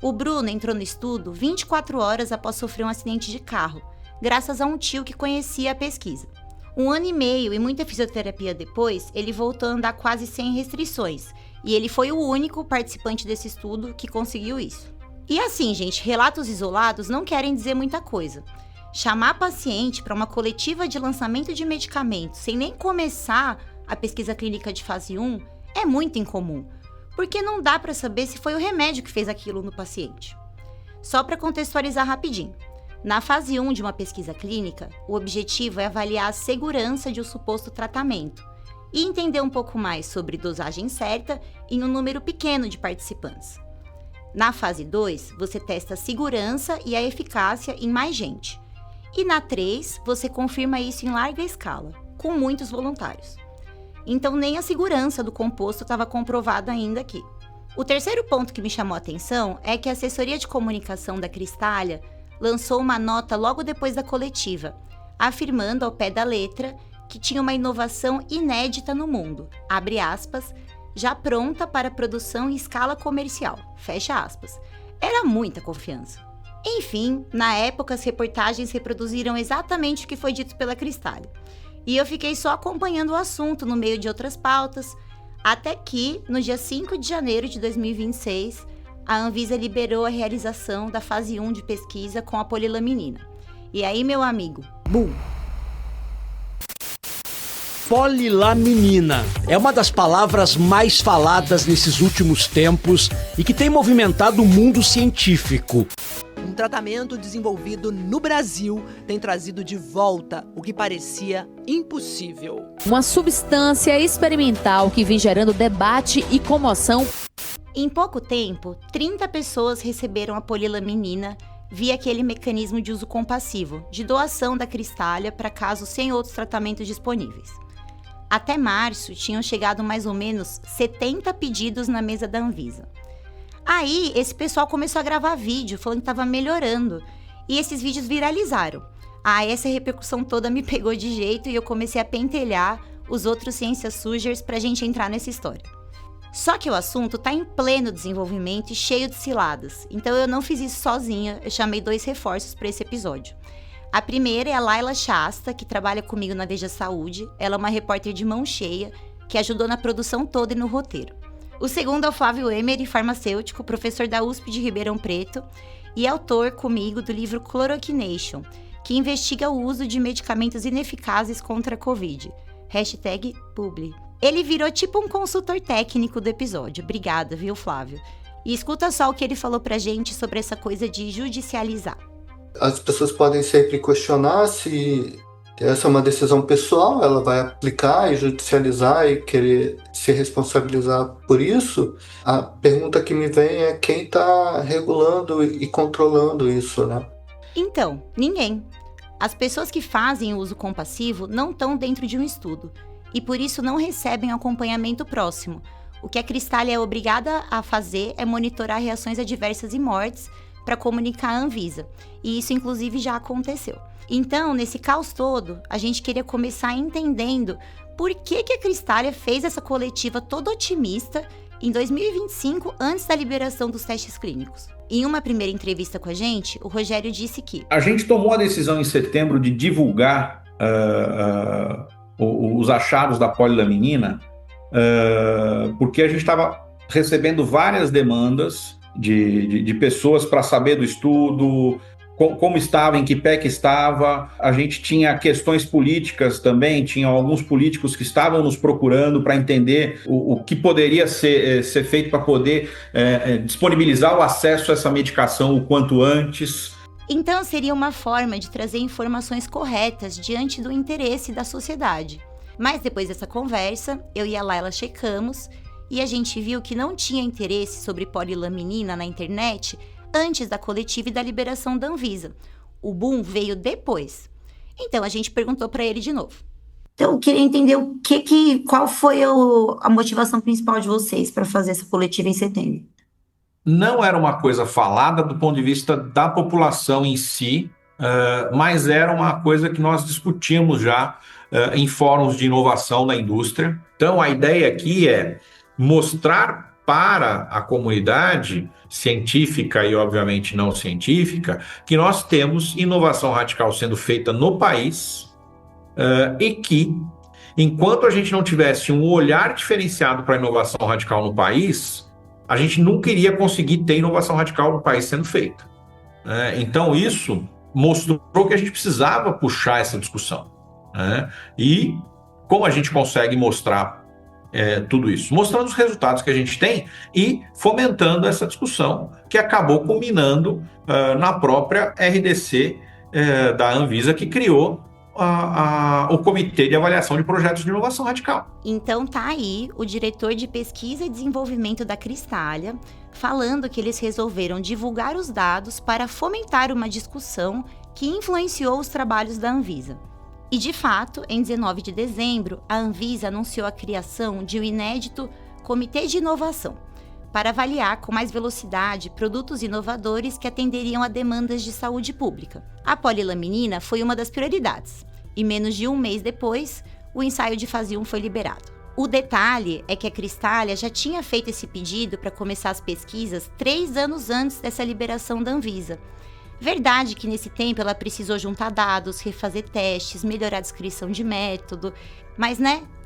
O Bruno entrou no estudo 24 horas após sofrer um acidente de carro, graças a um tio que conhecia a pesquisa. 1 ano e meio e muita fisioterapia depois, ele voltou a andar quase sem restrições, e ele foi o único participante desse estudo que conseguiu isso. E assim, gente, relatos isolados não querem dizer muita coisa. Chamar paciente para uma coletiva de lançamento de medicamentos sem nem começar a pesquisa clínica de fase 1 é muito incomum, porque não dá para saber se foi o remédio que fez aquilo no paciente. Só para contextualizar rapidinho. Na fase 1 de uma pesquisa clínica, o objetivo é avaliar a segurança de um suposto tratamento e entender um pouco mais sobre dosagem certa em um número pequeno de participantes. Na fase 2, você testa a segurança e a eficácia em mais gente. E na 3, você confirma isso em larga escala, com muitos voluntários. Então nem a segurança do composto estava comprovada ainda aqui. O terceiro ponto que me chamou a atenção é que a assessoria de comunicação da Cristália lançou uma nota logo depois da coletiva, afirmando ao pé da letra que tinha uma inovação inédita no mundo, abre aspas, já pronta para produção em escala comercial, fecha aspas. Era muita confiança. Enfim, na época as reportagens reproduziram exatamente o que foi dito pela Cristália. E eu fiquei só acompanhando o assunto no meio de outras pautas, até que, no dia 5 de janeiro de 2026, a Anvisa liberou a realização da fase 1 de pesquisa com a polilaminina. E aí, meu amigo, bum! Polilaminina é uma das palavras mais faladas nesses últimos tempos e que tem movimentado o mundo científico. Um tratamento desenvolvido no Brasil tem trazido de volta o que parecia impossível. Uma substância experimental que vem gerando debate e comoção. Em pouco tempo, 30 pessoas receberam a polilaminina via aquele mecanismo de uso compassivo, de doação da Cristália para casos sem outros tratamentos disponíveis. Até março, tinham chegado mais ou menos 70 pedidos na mesa da Anvisa. Aí, esse pessoal começou a gravar vídeo, falando que estava melhorando. E esses vídeos viralizaram. Essa repercussão toda me pegou de jeito e eu comecei a pentelhar os outros ciências sujas pra gente entrar nessa história. Só que o assunto tá em pleno desenvolvimento e cheio de ciladas. Então eu não fiz isso sozinha, eu chamei 2 reforços para esse episódio. A primeira é a Laila Shasta, que trabalha comigo na Veja Saúde. Ela é uma repórter de mão cheia, que ajudou na produção toda e no roteiro. O segundo é o Flávio Emery, farmacêutico, professor da USP de Ribeirão Preto e autor comigo do livro Chloroquination, que investiga o uso de medicamentos ineficazes contra a Covid. #publi. Ele virou tipo um consultor técnico do episódio. Obrigada, viu, Flávio? E escuta só o que ele falou pra gente sobre essa coisa de judicializar. As pessoas podem sempre questionar se essa é uma decisão pessoal, ela vai aplicar e judicializar e querer se responsabilizar por isso. A pergunta que me vem é quem está regulando e controlando isso, né? Então, ninguém. As pessoas que fazem o uso compassivo não estão dentro de um estudo e por isso não recebem acompanhamento próximo. O que a Cristália é obrigada a fazer é monitorar reações adversas e mortes para comunicar à Anvisa. E isso, inclusive, já aconteceu. Então, nesse caos todo, a gente queria começar entendendo por que a Cristália fez essa coletiva toda otimista em 2025, antes da liberação dos testes clínicos. Em uma primeira entrevista com a gente, o Rogério disse que a gente tomou a decisão em setembro de divulgar os achados da polilaminina porque a gente estava recebendo várias demandas de pessoas para saber do estudo, como estava, em que pé que estava. A gente tinha questões políticas também, tinha alguns políticos que estavam nos procurando para entender o que poderia ser feito para poder disponibilizar o acesso a essa medicação o quanto antes. Então seria uma forma de trazer informações corretas diante do interesse da sociedade. Mas depois dessa conversa, eu e a Laila checamos e a gente viu que não tinha interesse sobre polilaminina na internet antes da coletiva e da liberação da Anvisa. O boom veio depois. Então a gente perguntou para ele de novo. Então eu queria entender qual foi a motivação principal de vocês para fazer essa coletiva em setembro. Não era uma coisa falada do ponto de vista da população em si, mas era uma coisa que nós discutimos já em fóruns de inovação da indústria. Então a ideia aqui é mostrar para a comunidade científica e, obviamente, não científica, que nós temos inovação radical sendo feita no país e que, enquanto a gente não tivesse um olhar diferenciado para a inovação radical no país, a gente nunca iria conseguir ter inovação radical no país sendo feita. Então, isso mostrou que a gente precisava puxar essa discussão. E como a gente consegue mostrar tudo isso? Mostrando os resultados que a gente tem e fomentando essa discussão que acabou culminando na própria RDC da Anvisa, que criou o Comitê de Avaliação de Projetos de Inovação Radical. Então tá aí o diretor de Pesquisa e Desenvolvimento da Cristália falando que eles resolveram divulgar os dados para fomentar uma discussão que influenciou os trabalhos da Anvisa. E, de fato, em 19 de dezembro, a Anvisa anunciou a criação de um inédito Comitê de Inovação para avaliar com mais velocidade produtos inovadores que atenderiam a demandas de saúde pública. A polilaminina foi uma das prioridades, e menos de um mês depois, o ensaio de fase 1 foi liberado. O detalhe é que a Cristália já tinha feito esse pedido para começar as pesquisas 3 anos antes dessa liberação da Anvisa. Verdade que nesse tempo ela precisou juntar dados, refazer testes, melhorar a descrição de método, mas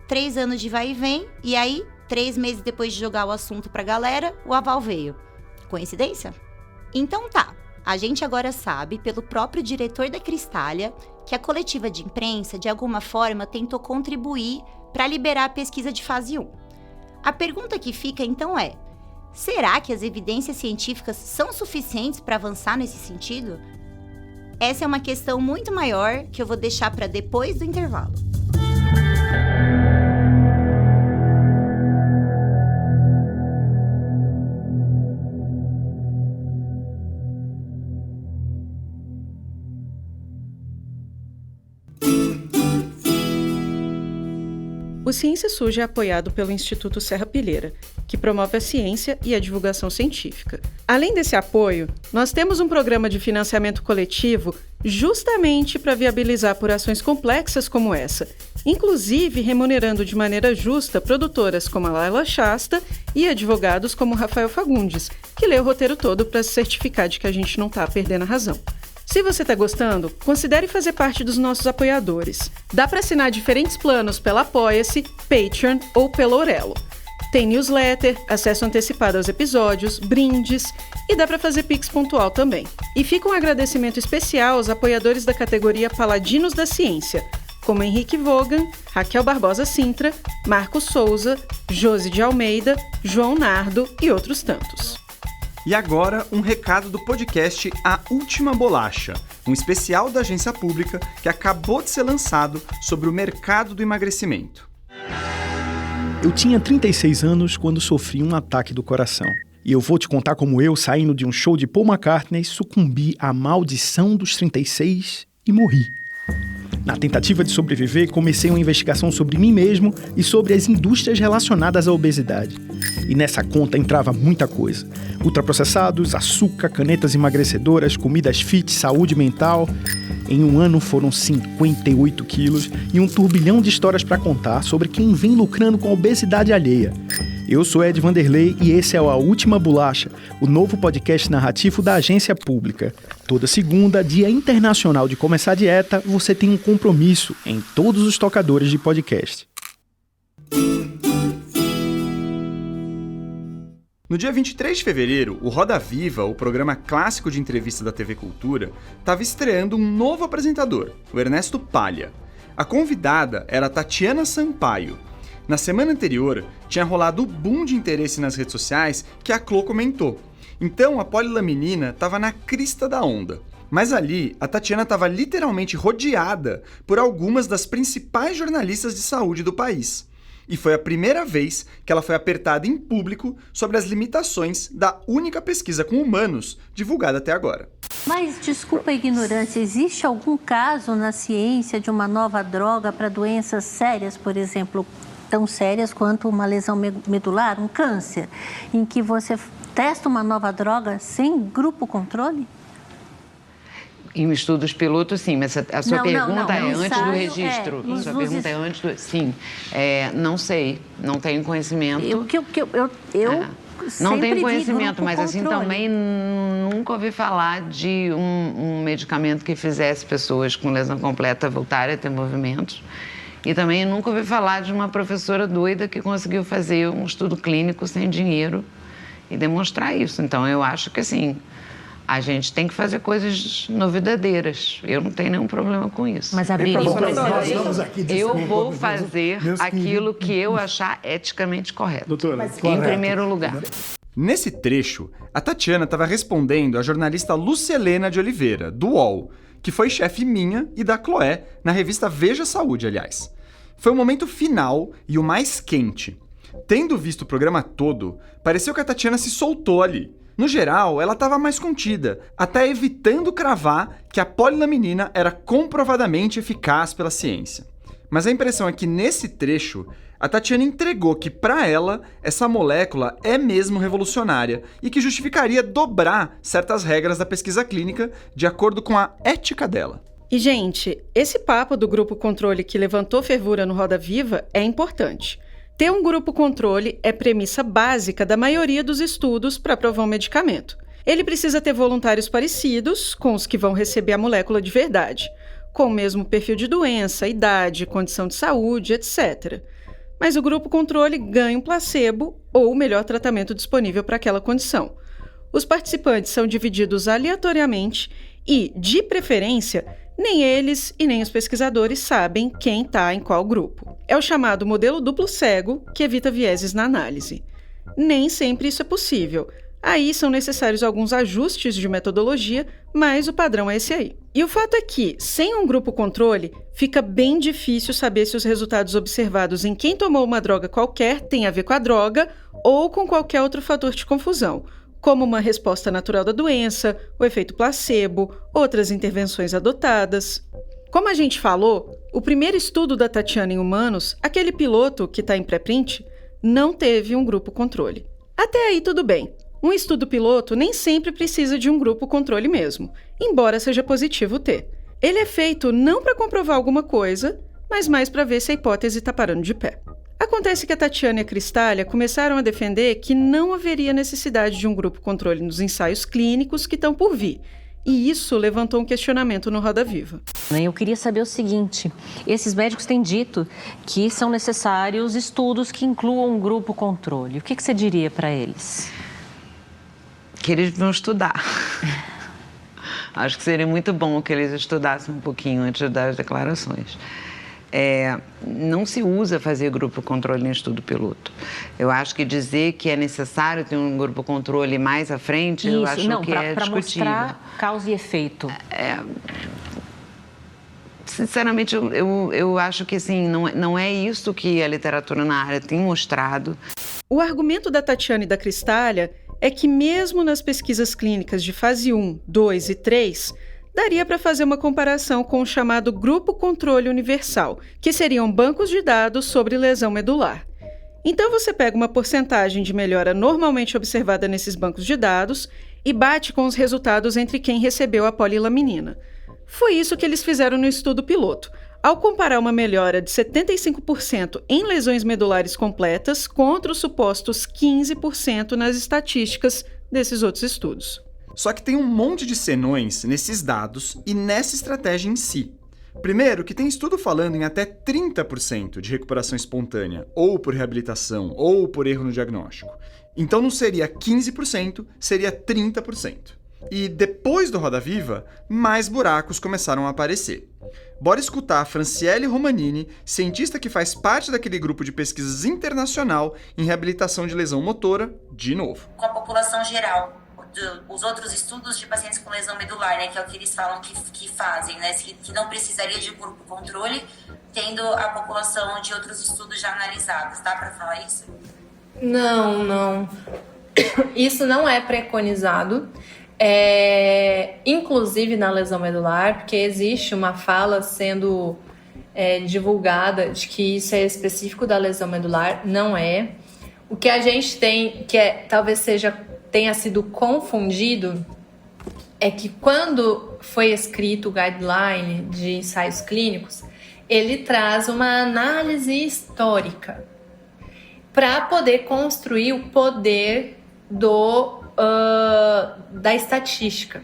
3 anos de vai e vem, e aí 3 meses depois de jogar o assunto pra galera, o aval veio. Coincidência? Então tá, a gente agora sabe, pelo próprio diretor da Cristália, que a coletiva de imprensa, de alguma forma, tentou contribuir para liberar a pesquisa de fase 1. A pergunta que fica então é: será que as evidências científicas são suficientes para avançar nesse sentido? Essa é uma questão muito maior que eu vou deixar para depois do intervalo. O Ciência Suja é apoiado pelo Instituto Serrapilheira, que promove a ciência e a divulgação científica. Além desse apoio, nós temos um programa de financiamento coletivo justamente para viabilizar apurações complexas como essa, inclusive remunerando de maneira justa produtoras como a Laila Shasta e advogados como Rafael Fagundes, que lê o roteiro todo para se certificar de que a gente não está perdendo a razão. Se você está gostando, considere fazer parte dos nossos apoiadores. Dá para assinar diferentes planos pela Apoia-se, Patreon ou pelo Orelo. Tem newsletter, acesso antecipado aos episódios, brindes e dá para fazer Pix pontual também. E fica um agradecimento especial aos apoiadores da categoria Paladinos da Ciência, como Henrique Vogan, Raquel Barbosa Sintra, Marcos Souza, Josi de Almeida, João Nardo e outros tantos. E agora, um recado do podcast A Última Bolacha, um especial da agência pública que acabou de ser lançado sobre o mercado do emagrecimento. Eu tinha 36 anos quando sofri um ataque do coração. E eu vou te contar como eu, saindo de um show de Paul McCartney, sucumbi à maldição dos 36 e morri. Na tentativa de sobreviver, comecei uma investigação sobre mim mesmo e sobre as indústrias relacionadas à obesidade. E nessa conta entrava muita coisa. Ultraprocessados, açúcar, canetas emagrecedoras, comidas fit, saúde mental. Em um ano foram 58 quilos e um turbilhão de histórias para contar sobre quem vem lucrando com a obesidade alheia. Eu sou Ed Vanderlei e esse é A Última Bolacha, o novo podcast narrativo da agência pública. Toda segunda, Dia Internacional de Começar a Dieta, você tem um compromisso em todos os tocadores de podcast. No dia 23 de fevereiro, o Roda Viva, o programa clássico de entrevista da TV Cultura, estava estreando um novo apresentador, o Ernesto Palha. A convidada era a Tatiana Sampaio. Na semana anterior, tinha rolado o boom de interesse nas redes sociais que a Clô comentou. Então, a polilaminina estava na crista da onda. Mas ali, a Tatiana estava literalmente rodeada por algumas das principais jornalistas de saúde do país. E foi a primeira vez que ela foi apertada em público sobre as limitações da única pesquisa com humanos divulgada até agora. Mas, desculpa a ignorância, existe algum caso na ciência de uma nova droga para doenças sérias, por exemplo, tão sérias quanto uma lesão medular, um câncer, em que você testa uma nova droga sem grupo controle? Em estudos pilotos, sim, mas a sua pergunta é antes do registro. Sua pergunta é antes do... Sim, não sei, não tenho conhecimento. Não tenho conhecimento, mas assim, também nunca ouvi falar de um medicamento que fizesse pessoas com lesão completa voltarem a ter movimentos. E também nunca ouvi falar de uma professora doida que conseguiu fazer um estudo clínico sem dinheiro e demonstrar isso. Então, eu acho que, assim, a gente tem que fazer coisas novidadeiras. Eu não tenho nenhum problema com isso. Mas abrir eu vou fazer aquilo que eu achar eticamente correto. Doutora, em primeiro lugar. Nesse trecho, a Tatiana estava respondendo à jornalista Lucelena de Oliveira, do UOL, que foi chefe minha e da Chloé na revista Veja Saúde, aliás. Foi o momento final e o mais quente. Tendo visto o programa todo, pareceu que a Tatiana se soltou ali. No geral, ela estava mais contida, até evitando cravar que a polilaminina era comprovadamente eficaz pela ciência. Mas a impressão é que nesse trecho, a Tatiana entregou que para ela, essa molécula é mesmo revolucionária e que justificaria dobrar certas regras da pesquisa clínica de acordo com a ética dela. E, gente, esse papo do grupo controle que levantou fervura no Roda Viva é importante. Ter um grupo controle é premissa básica da maioria dos estudos para provar um medicamento. Ele precisa ter voluntários parecidos com os que vão receber a molécula de verdade, com o mesmo perfil de doença, idade, condição de saúde, etc. Mas o grupo controle ganha um placebo ou o melhor tratamento disponível para aquela condição. Os participantes são divididos aleatoriamente e, de preferência, nem eles e nem os pesquisadores sabem quem está em qual grupo. É o chamado modelo duplo cego, que evita vieses na análise. Nem sempre isso é possível. Aí são necessários alguns ajustes de metodologia, mas o padrão é esse aí. E o fato é que, sem um grupo controle, fica bem difícil saber se os resultados observados em quem tomou uma droga qualquer têm a ver com a droga ou com qualquer outro fator de confusão, como uma resposta natural da doença, o efeito placebo, outras intervenções adotadas. Como a gente falou, o primeiro estudo da Tatiana em humanos, aquele piloto que está em pré-print, não teve um grupo controle. Até aí tudo bem. Um estudo piloto nem sempre precisa de um grupo controle mesmo, embora seja positivo ter. Ele é feito não para comprovar alguma coisa, mas mais para ver se a hipótese está parando de pé. Acontece que a Tatiana e a Cristália começaram a defender que não haveria necessidade de um grupo controle nos ensaios clínicos que estão por vir, e isso levantou um questionamento no Roda Viva. Eu queria saber o seguinte, esses médicos têm dito que são necessários estudos que incluam um grupo controle. O que você diria para eles? Que eles vão estudar. Acho que seria muito bom que eles estudassem um pouquinho antes das declarações. Não se usa fazer grupo controle em estudo piloto. Eu acho que dizer que é necessário ter um grupo controle mais à frente, eu acho que é discutível. Para mostrar causa e efeito. Sinceramente, eu acho que assim, não é isso que a literatura na área tem mostrado. O argumento da Tatiana e da Cristália é que mesmo nas pesquisas clínicas de fase 1, 2 e 3, daria para fazer uma comparação com o chamado Grupo Controle Universal, que seriam bancos de dados sobre lesão medular. Então você pega uma porcentagem de melhora normalmente observada nesses bancos de dados e bate com os resultados entre quem recebeu a polilaminina. Foi isso que eles fizeram no estudo piloto, ao comparar uma melhora de 75% em lesões medulares completas contra os supostos 15% nas estatísticas desses outros estudos. Só que tem um monte de senões nesses dados e nessa estratégia em si. Primeiro, que tem estudo falando em até 30% de recuperação espontânea, ou por reabilitação, ou por erro no diagnóstico. Então não seria 15%, seria 30%. E depois do Roda Viva, mais buracos começaram a aparecer. Bora escutar a Franciele Romanini, cientista que faz parte daquele grupo de pesquisas internacional em reabilitação de lesão motora, de novo. Com a população geral, os outros estudos de pacientes com lesão medular, né, que é o que eles falam que fazem, né, que não precisaria de grupo controle, tendo a população de outros estudos já analisados. Dá para falar isso? Não. Isso não é preconizado. Inclusive na lesão medular, porque existe uma fala sendo divulgada de que isso é específico da lesão medular, não é. O que a gente tem, que talvez tenha sido confundido, é que quando foi escrito o guideline de ensaios clínicos, ele traz uma análise histórica para poder construir o poder da estatística.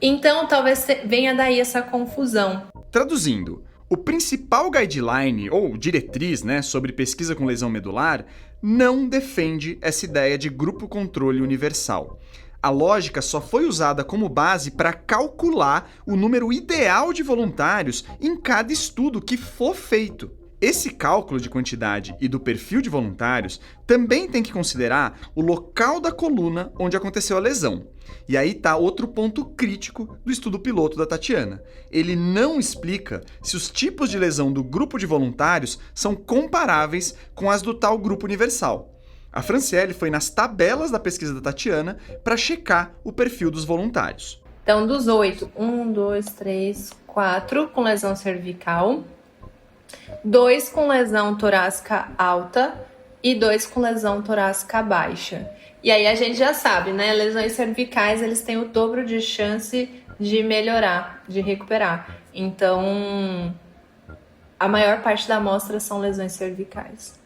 Então, talvez venha daí essa confusão. Traduzindo, o principal guideline, ou diretriz, sobre pesquisa com lesão medular, não defende essa ideia de grupo controle universal. A lógica só foi usada como base para calcular o número ideal de voluntários em cada estudo que for feito. Esse cálculo de quantidade e do perfil de voluntários também tem que considerar o local da coluna onde aconteceu a lesão. E aí está outro ponto crítico do estudo piloto da Tatiana. Ele não explica se os tipos de lesão do grupo de voluntários são comparáveis com as do tal grupo universal. A Franciele foi nas tabelas da pesquisa da Tatiana para checar o perfil dos voluntários. Então, dos 8, 1, 2, 3, 4 com lesão cervical. 2 com lesão torácica alta e 2 com lesão torácica baixa. E aí a gente já sabe, né? Lesões cervicais, eles têm o dobro de chance de melhorar, de recuperar. Então, a maior parte da amostra são lesões cervicais.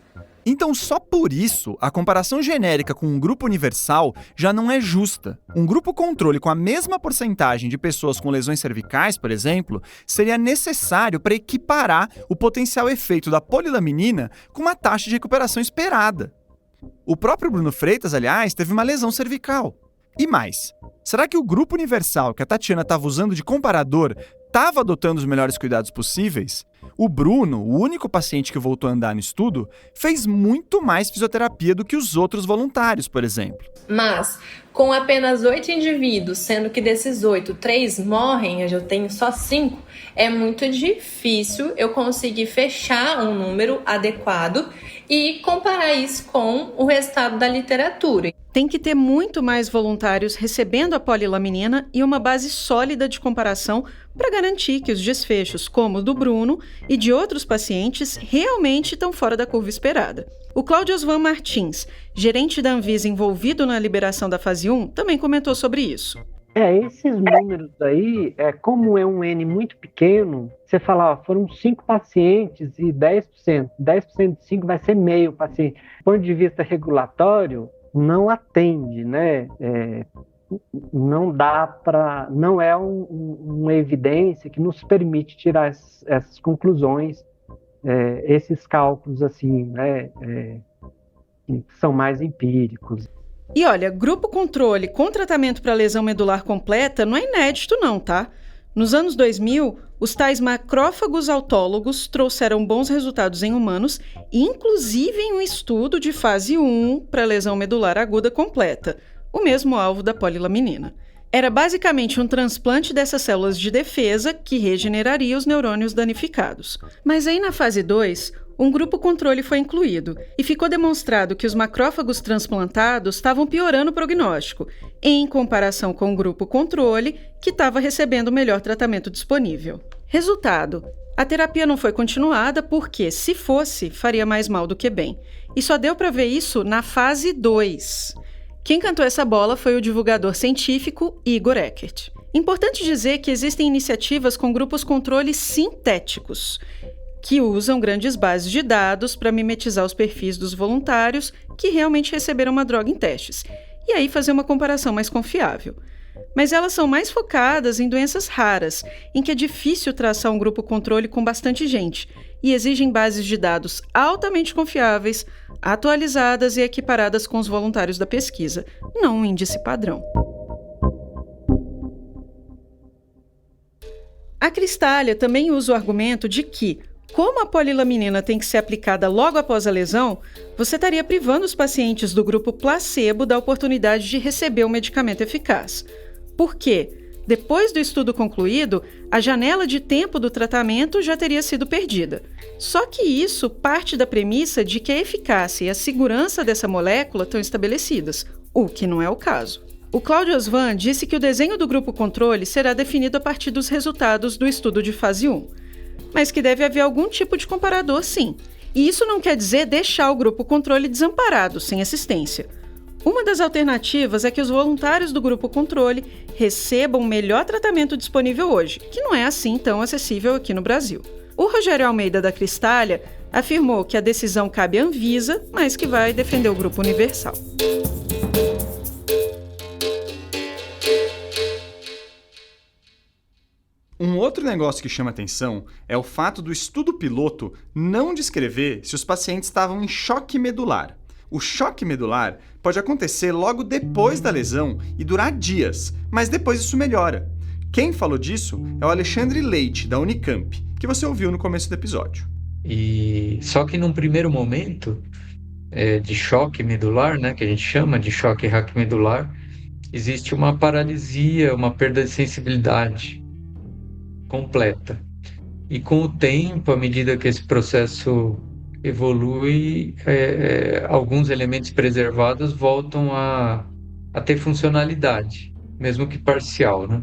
Então, só por isso, a comparação genérica com um grupo universal já não é justa. Um grupo controle com a mesma porcentagem de pessoas com lesões cervicais, por exemplo, seria necessário para equiparar o potencial efeito da polilaminina com uma taxa de recuperação esperada. O próprio Bruno Freitas, aliás, teve uma lesão cervical. E mais, será que o grupo universal que a Tatiana estava usando de comparador estava adotando os melhores cuidados possíveis? O Bruno, o único paciente que voltou a andar no estudo, fez muito mais fisioterapia do que os outros voluntários, por exemplo. Mas, com apenas 8 indivíduos, sendo que desses 8, 3 morrem, eu tenho só 5, é muito difícil eu conseguir fechar um número adequado e comparar isso com o resultado da literatura. Tem que ter muito mais voluntários recebendo a polilaminina e uma base sólida de comparação para garantir que os desfechos, como o do Bruno e de outros pacientes, realmente estão fora da curva esperada. O Cláudio Osvan Martins, gerente da Anvisa envolvido na liberação da fase 1, também comentou sobre isso. Esses números aí, como é um N muito pequeno, você fala, foram 5 pacientes e 10%. 10% de 5 vai ser meio paciente. Do ponto de vista regulatório, não atende, né? Não dá para, não é uma evidência que nos permite tirar essas conclusões, esses cálculos assim, né? Que são mais empíricos. E olha, grupo controle com tratamento para lesão medular completa não é inédito não, tá? Nos anos 2000, os tais macrófagos autólogos trouxeram bons resultados em humanos, inclusive em um estudo de fase 1 para lesão medular aguda completa, o mesmo alvo da polilaminina. Era basicamente um transplante dessas células de defesa que regeneraria os neurônios danificados. Mas aí na fase 2, um grupo controle foi incluído e ficou demonstrado que os macrófagos transplantados estavam piorando o prognóstico, em comparação com o grupo controle, que estava recebendo o melhor tratamento disponível. Resultado: a terapia não foi continuada porque, se fosse, faria mais mal do que bem. E só deu para ver isso na fase 2. Quem cantou essa bola foi o divulgador científico Igor Eckert. Importante dizer que existem iniciativas com grupos controle sintéticos, que usam grandes bases de dados para mimetizar os perfis dos voluntários que realmente receberam uma droga em testes, e aí fazer uma comparação mais confiável. Mas elas são mais focadas em doenças raras, em que é difícil traçar um grupo controle com bastante gente, e exigem bases de dados altamente confiáveis, atualizadas e equiparadas com os voluntários da pesquisa, não um índice padrão. A Cristália também usa o argumento de que, como a polilaminina tem que ser aplicada logo após a lesão, você estaria privando os pacientes do grupo placebo da oportunidade de receber um medicamento eficaz. Por quê? Depois do estudo concluído, a janela de tempo do tratamento já teria sido perdida. Só que isso parte da premissa de que a eficácia e a segurança dessa molécula estão estabelecidas, o que não é o caso. O Cláudio Osvan disse que o desenho do grupo controle será definido a partir dos resultados do estudo de fase 1. Mas que deve haver algum tipo de comparador, sim. E isso não quer dizer deixar o grupo controle desamparado, sem assistência. Uma das alternativas é que os voluntários do grupo controle recebam o melhor tratamento disponível hoje, que não é assim tão acessível aqui no Brasil. O Rogério Almeida da Cristália afirmou que a decisão cabe à Anvisa, mas que vai defender o grupo universal. Um outro negócio que chama atenção é o fato do estudo piloto não descrever se os pacientes estavam em choque medular. O choque medular pode acontecer logo depois da lesão e durar dias, mas depois isso melhora. Quem falou disso é o Alexandre Leite, da Unicamp, que você ouviu no começo do episódio. E só que num primeiro momento de choque medular, né, que a gente chama de choque raquimedular, existe uma paralisia, uma perda de sensibilidade completa. E com o tempo, à medida que esse processo evolui, alguns elementos preservados voltam a ter funcionalidade. mesmo que parcial, né?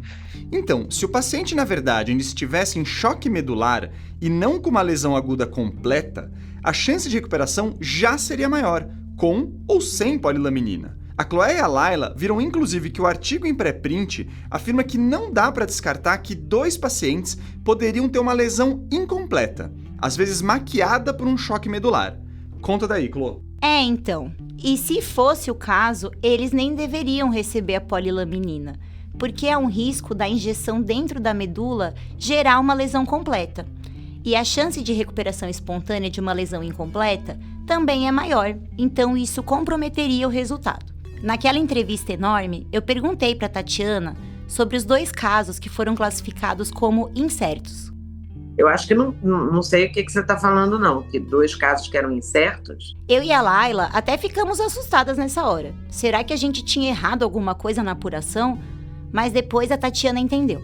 Então, se o paciente, na verdade, ainda estivesse em choque medular e não com uma lesão aguda completa, a chance de recuperação já seria maior, com ou sem polilaminina. A Chloé e a Laila viram inclusive que o artigo em pré-print afirma que não dá para descartar que 2 pacientes poderiam ter uma lesão incompleta, às vezes maquiada por um choque medular. Conta daí, Chloé. Então. E se fosse o caso, eles nem deveriam receber a polilaminina, porque é um risco da injeção dentro da medula gerar uma lesão completa. E a chance de recuperação espontânea de uma lesão incompleta também é maior, então isso comprometeria o resultado. Naquela entrevista enorme, eu perguntei para Tatiana sobre os 2 casos que foram classificados como incertos. Eu acho que não sei o que você está falando, não. Que 2 casos que eram incertos? Eu e a Laila até ficamos assustadas nessa hora. Será que a gente tinha errado alguma coisa na apuração? Mas depois a Tatiana entendeu.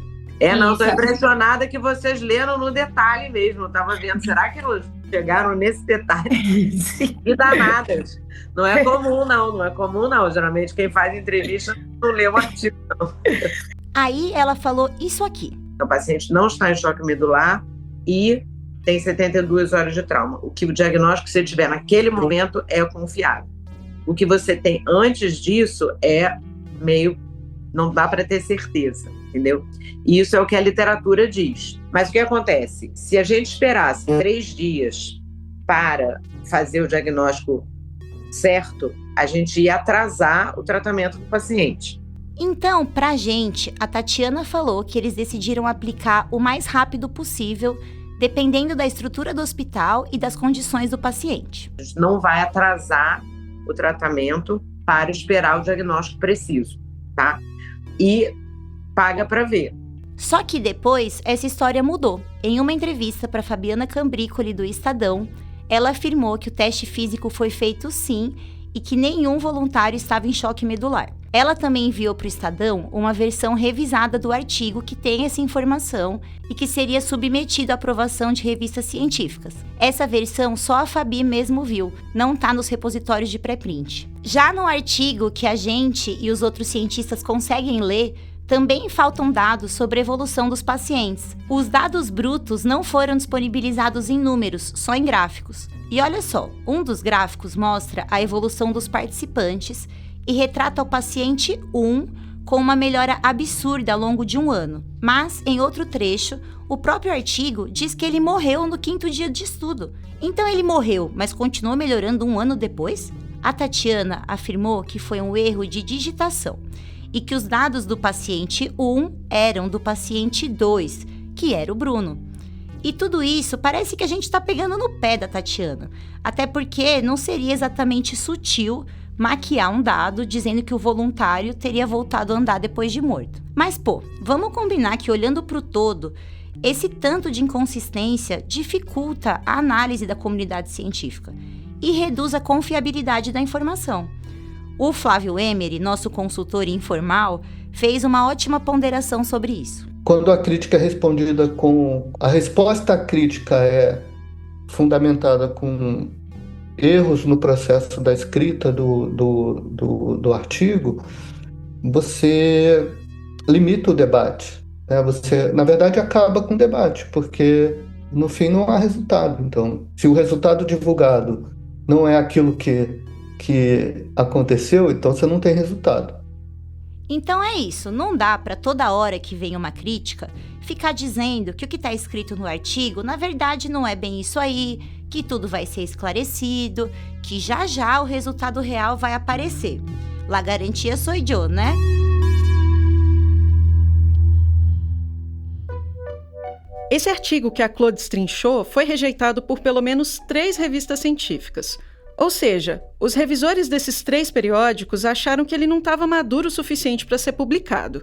Não, tô impressionada que vocês leram no detalhe mesmo. Eu tava vendo, será que eles chegaram nesse detalhe? E danadas. Não é comum, não. Geralmente quem faz entrevista não lê o artigo, não. Aí ela falou isso aqui. O paciente não está em choque medular e tem 72 horas de trauma. O que o diagnóstico que você tiver naquele momento é confiável. O que você tem antes disso é meio... não dá para ter certeza, entendeu? E isso é o que a literatura diz. Mas o que acontece? Se a gente esperasse 3 dias para fazer o diagnóstico certo, a gente ia atrasar o tratamento do paciente. Então, pra gente, a Tatiana falou que eles decidiram aplicar o mais rápido possível, dependendo da estrutura do hospital e das condições do paciente. A gente não vai atrasar o tratamento para esperar o diagnóstico preciso, tá? E paga para ver. Só que depois, essa história mudou. Em uma entrevista para Fabiana Cambrícoli, do Estadão, ela afirmou que o teste físico foi feito sim e que nenhum voluntário estava em choque medular. Ela também enviou para o Estadão uma versão revisada do artigo que tem essa informação e que seria submetido à aprovação de revistas científicas. Essa versão só a Fabi mesmo viu, não está nos repositórios de pré-print. Já no artigo que a gente e os outros cientistas conseguem ler, também faltam dados sobre a evolução dos pacientes. Os dados brutos não foram disponibilizados em números, só em gráficos. E olha só, um dos gráficos mostra a evolução dos participantes e retrata o paciente 1 com uma melhora absurda ao longo de 1 ano. Mas, em outro trecho, o próprio artigo diz que ele morreu no 5º dia de estudo. Então ele morreu, mas continuou melhorando 1 ano depois? A Tatiana afirmou que foi um erro de digitação e que os dados do paciente 1 eram do paciente 2, que era o Bruno. E tudo isso parece que a gente está pegando no pé da Tatiana, até porque não seria exatamente sutil maquiar um dado dizendo que o voluntário teria voltado a andar depois de morto. Mas, vamos combinar que olhando para o todo, esse tanto de inconsistência dificulta a análise da comunidade científica e reduz a confiabilidade da informação. O Flávio Emery, nosso consultor informal, fez uma ótima ponderação sobre isso. Quando a crítica é respondida com... A resposta à crítica é fundamentada com erros no processo da escrita do artigo, você limita o debate, né? Você, na verdade, acaba com o debate, porque no fim não há resultado. Então, se o resultado divulgado não é aquilo que aconteceu, então você não tem resultado. Então é isso, não dá para toda hora que vem uma crítica ficar dizendo que o que está escrito no artigo na verdade não é bem isso aí, que tudo vai ser esclarecido, que já já o resultado real vai aparecer. La garantia sou eu, né? Esse artigo que a Chloé destrinchou foi rejeitado por pelo menos 3 revistas científicas. Ou seja, os revisores desses 3 periódicos acharam que ele não estava maduro o suficiente para ser publicado.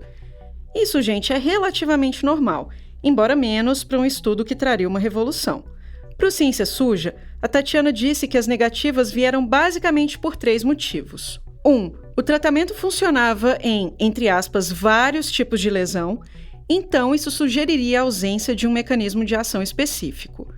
Isso, gente, é relativamente normal, embora menos para um estudo que traria uma revolução. Para o Ciência Suja, a Tatiana disse que as negativas vieram basicamente por 3 motivos. 1. O tratamento funcionava em, entre aspas, vários tipos de lesão, então isso sugeriria a ausência de um mecanismo de ação específico.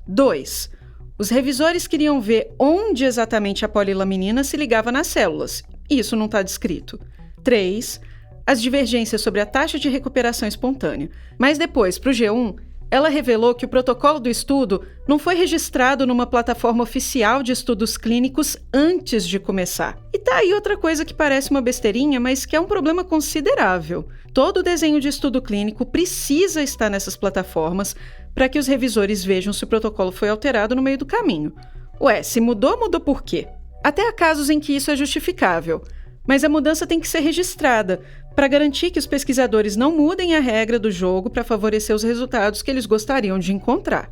2. Os revisores queriam ver onde exatamente a polilaminina se ligava nas células. Isso não está descrito. 3. as divergências sobre a taxa de recuperação espontânea. Mas depois, para o G1, ela revelou que o protocolo do estudo não foi registrado numa plataforma oficial de estudos clínicos antes de começar. E tá aí outra coisa que parece uma besteirinha, mas que é um problema considerável. Todo desenho de estudo clínico precisa estar nessas plataformas para que os revisores vejam se o protocolo foi alterado no meio do caminho. Ué, se mudou, mudou por quê? Até há casos em que isso é justificável, mas a mudança tem que ser registrada para garantir que os pesquisadores não mudem a regra do jogo para favorecer os resultados que eles gostariam de encontrar.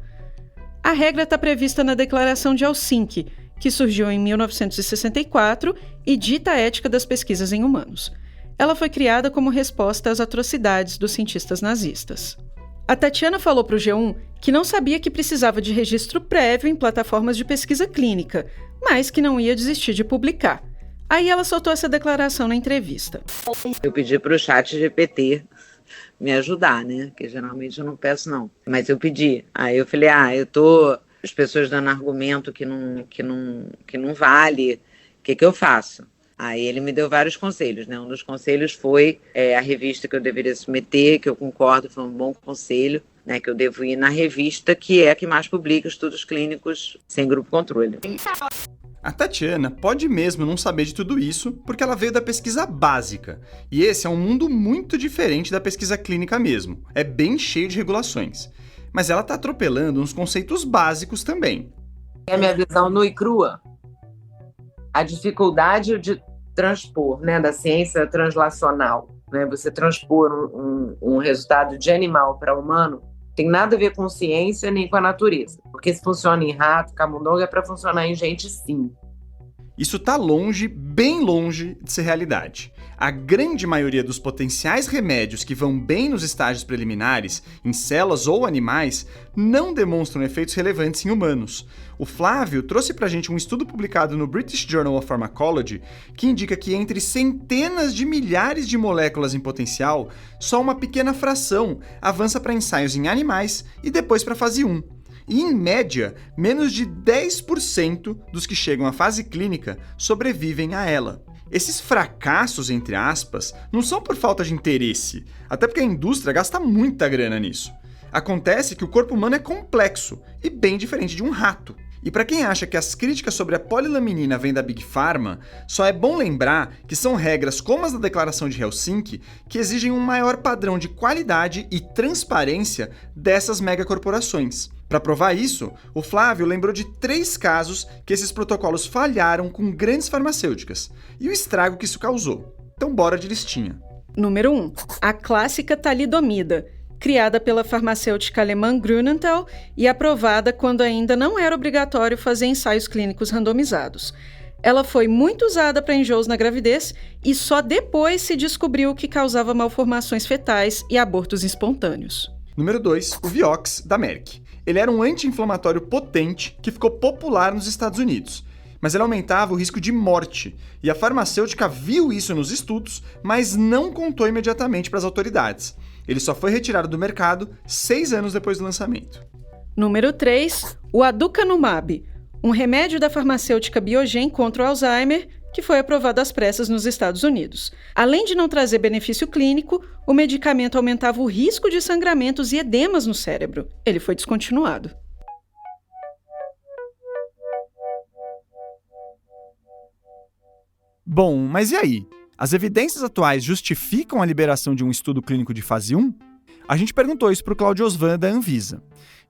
A regra está prevista na Declaração de Helsinki, que surgiu em 1964 e dita a ética das pesquisas em humanos. Ela foi criada como resposta às atrocidades dos cientistas nazistas. A Tatiana falou para o G1 que não sabia que precisava de registro prévio em plataformas de pesquisa clínica, mas que não ia desistir de publicar. Aí ela soltou essa declaração na entrevista. Eu pedi para o ChatGPT me ajudar, né? Que geralmente eu não peço, não. Mas eu pedi. Aí eu falei, as pessoas dando argumento que não vale, o que eu faço? Aí ele me deu vários conselhos, né? Um dos conselhos foi a revista que eu deveria submeter, que eu concordo, foi um bom conselho, né? Que eu devo ir na revista que é a que mais publica estudos clínicos sem grupo controle. A Tatiana pode mesmo não saber de tudo isso porque ela veio da pesquisa básica. E esse é um mundo muito diferente da pesquisa clínica mesmo. É bem cheio de regulações. Mas ela está atropelando uns conceitos básicos também. É a minha visão nua e crua. A dificuldade de transpor, né, da ciência translacional, né, você transpor um resultado de animal para humano, tem nada a ver com ciência nem com a natureza. Porque se funciona em rato, camundongo, é para funcionar em gente, sim. Isso está longe, bem longe de ser realidade. A grande maioria dos potenciais remédios que vão bem nos estágios preliminares, em células ou animais, não demonstram efeitos relevantes em humanos. O Flávio trouxe pra gente um estudo publicado no British Journal of Pharmacology que indica que entre centenas de milhares de moléculas em potencial, só uma pequena fração avança para ensaios em animais e depois para fase 1. E, em média, menos de 10% dos que chegam à fase clínica sobrevivem a ela. Esses fracassos, entre aspas, não são por falta de interesse, até porque a indústria gasta muita grana nisso. Acontece que o corpo humano é complexo e bem diferente de um rato. E para quem acha que as críticas sobre a polilaminina vêm da Big Pharma, só é bom lembrar que são regras como as da Declaração de Helsinki que exigem um maior padrão de qualidade e transparência dessas megacorporações. Para provar isso, o Flávio lembrou de 3 casos que esses protocolos falharam com grandes farmacêuticas e o estrago que isso causou. Então bora de listinha. Número 1. A clássica talidomida, criada pela farmacêutica alemã Grünenthal e aprovada quando ainda não era obrigatório fazer ensaios clínicos randomizados. Ela foi muito usada para enjoos na gravidez e só depois se descobriu que causava malformações fetais e abortos espontâneos. Número 2. O Vioxx, da Merck. Ele era um anti-inflamatório potente que ficou popular nos Estados Unidos, mas ele aumentava o risco de morte, e a farmacêutica viu isso nos estudos, mas não contou imediatamente para as autoridades. Ele só foi retirado do mercado 6 anos depois do lançamento. Número 3. O aducanumab, um remédio da farmacêutica Biogen contra o Alzheimer, que foi aprovado às pressas nos Estados Unidos. Além de não trazer benefício clínico, o medicamento aumentava o risco de sangramentos e edemas no cérebro. Ele foi descontinuado. Bom, mas e aí? As evidências atuais justificam a liberação de um estudo clínico de fase 1? A gente perguntou isso para o Claudio Osvan, da Anvisa.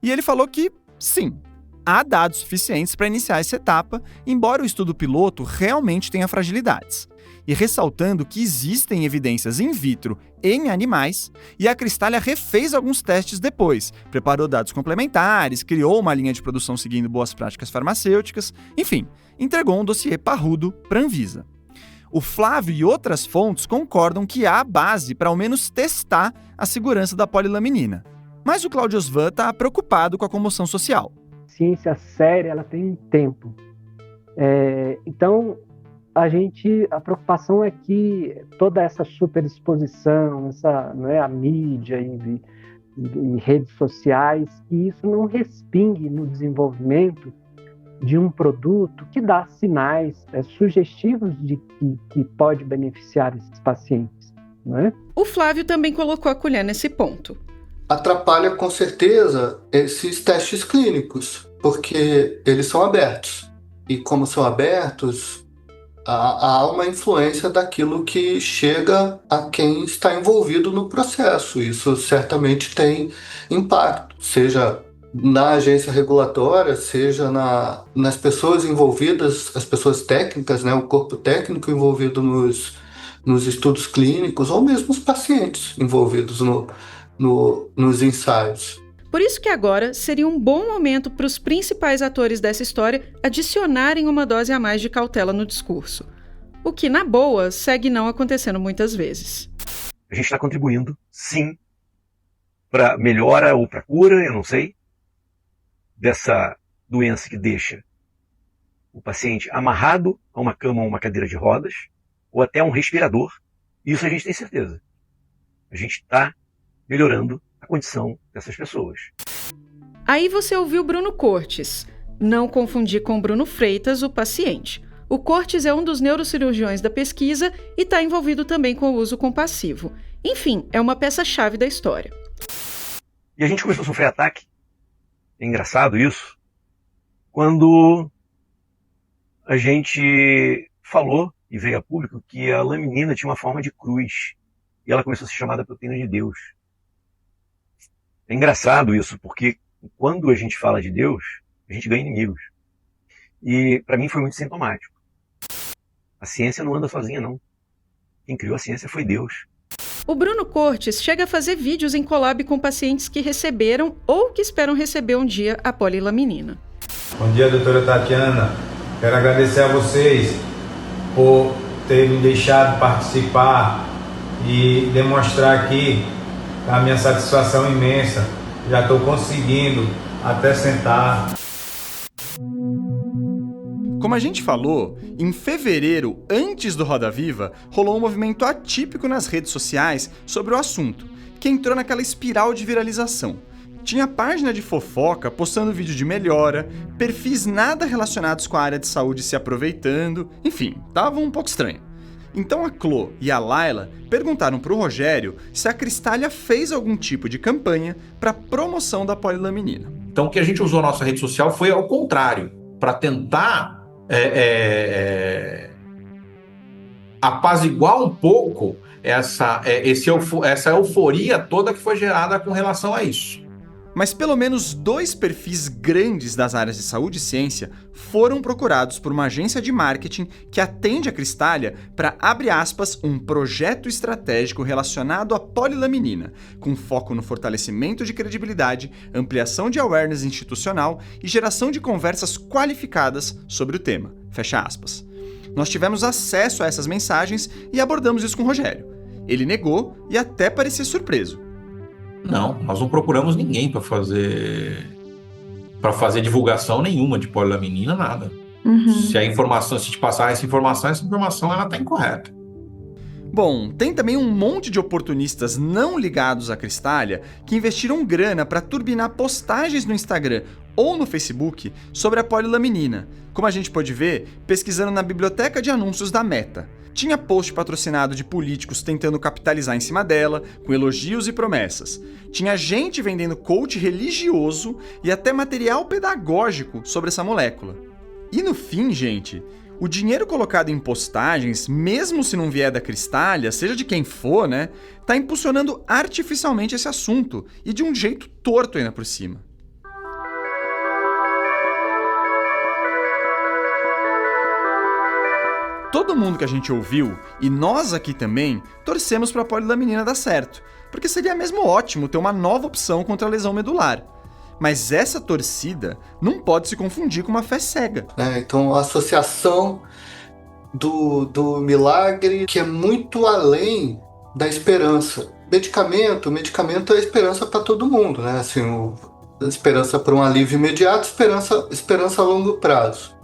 E ele falou que, sim, há dados suficientes para iniciar essa etapa, embora o estudo piloto realmente tenha fragilidades. E ressaltando que existem evidências in vitro em animais, e a Cristália refez alguns testes depois, preparou dados complementares, criou uma linha de produção seguindo boas práticas farmacêuticas, enfim, entregou um dossiê parrudo para a Anvisa. O Flávio e outras fontes concordam que há base para ao menos testar a segurança da polilaminina. Mas o Claudio Osvan está preocupado com a comoção social. Ciência séria, ela tem um tempo. Então, a preocupação é que toda essa superexposição, a mídia e redes sociais, que isso não respingue no desenvolvimento de um produto que dá sinais sugestivos de que pode beneficiar esses pacientes. né? O Flávio também colocou a colher nesse ponto. Atrapalha com certeza esses testes clínicos, porque eles são abertos. E como são abertos, há uma influência daquilo que chega a quem está envolvido no processo. Isso certamente tem impacto, seja na agência regulatória, seja nas pessoas envolvidas, as pessoas técnicas, né, o corpo técnico envolvido nos estudos clínicos, ou mesmo os pacientes envolvidos nos ensaios. Por isso que agora seria um bom momento para os principais atores dessa história adicionarem uma dose a mais de cautela no discurso. O que, na boa, segue não acontecendo muitas vezes. A gente está contribuindo, sim, para melhora ou para cura, eu não sei, dessa doença que deixa o paciente amarrado a uma cama ou uma cadeira de rodas, ou até um respirador. Isso a gente tem certeza. A gente está melhorando a condição dessas pessoas. Aí você ouviu Bruno Cortes. Não confundir com Bruno Freitas, o paciente. O Cortes é um dos neurocirurgiões da pesquisa e está envolvido também com o uso compassivo. Enfim, é uma peça-chave da história. E a gente começou a sofrer ataque. É engraçado isso. Quando a gente falou e veio a público que a laminina tinha uma forma de cruz. E ela começou a ser chamada proteína de Deus. É engraçado isso, porque quando a gente fala de Deus, a gente ganha inimigos. E para mim foi muito sintomático. A ciência não anda sozinha, não. Quem criou a ciência foi Deus. O Bruno Cortes chega a fazer vídeos em collab com pacientes que receberam ou que esperam receber um dia a polilaminina. Bom dia, doutora Tatiana. Quero agradecer a vocês por terem me deixado participar e demonstrar aqui a minha satisfação imensa. Já estou conseguindo até sentar. Como a gente falou, em fevereiro, antes do Roda Viva, rolou um movimento atípico nas redes sociais sobre o assunto, que entrou naquela espiral de viralização. Tinha página de fofoca postando vídeo de melhora, perfis nada relacionados com a área de saúde se aproveitando, enfim, tava um pouco estranho. Então a Clô e a Laila perguntaram pro Rogério se a Cristália fez algum tipo de campanha para promoção da polilaminina. Então o que a gente usou na nossa rede social foi ao contrário, para tentar apaziguar um pouco essa euforia toda que foi gerada com relação a isso. Mas pelo menos 2 perfis grandes das áreas de saúde e ciência foram procurados por uma agência de marketing que atende a Cristália para, abre aspas, um projeto estratégico relacionado à polilaminina, com foco no fortalecimento de credibilidade, ampliação de awareness institucional e geração de conversas qualificadas sobre o tema. Fecha aspas. Nós tivemos acesso a essas mensagens e abordamos isso com o Rogério. Ele negou e até parecia surpreso. Não, nós não procuramos ninguém para fazer divulgação nenhuma de polilaminina, nada. Se a informação, se te passar essa informação ela está incorreta. Bom, tem também um monte de oportunistas não ligados à Cristália que investiram grana para turbinar postagens no Instagram ou no Facebook sobre a polilaminina, como a gente pôde ver pesquisando na biblioteca de anúncios da Meta. Tinha post patrocinado de políticos tentando capitalizar em cima dela, com elogios e promessas. Tinha gente vendendo coach religioso e até material pedagógico sobre essa molécula. E no fim, gente, o dinheiro colocado em postagens, mesmo se não vier da Cristália, seja de quem for, né, tá impulsionando artificialmente esse assunto, e de um jeito torto ainda por cima. Todo mundo que a gente ouviu, e nós aqui também, torcemos para a polilaminina dar certo, porque seria mesmo ótimo ter uma nova opção contra a lesão medular. Mas essa torcida não pode se confundir com uma fé cega. Então a associação do milagre que é muito além da esperança. Medicamento é esperança para todo mundo, né? Assim, esperança para um alívio imediato, esperança a longo prazo.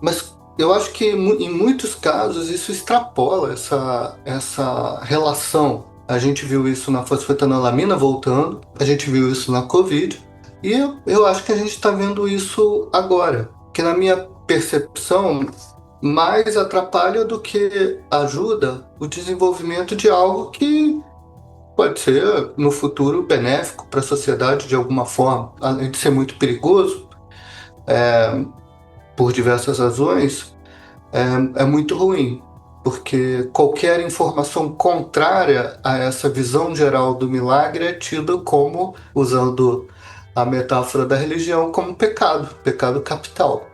Mas eu acho que em muitos casos isso extrapola essa relação. A gente viu isso na fosfetanolamina voltando, a gente viu isso na Covid, e eu acho que a gente está vendo isso agora. Que na minha percepção, mais atrapalha do que ajuda o desenvolvimento de algo que pode ser, no futuro, benéfico para a sociedade de alguma forma. Além de ser muito perigoso, por diversas razões, é muito ruim, porque qualquer informação contrária a essa visão geral do milagre é tida como, usando a metáfora da religião, como pecado capital.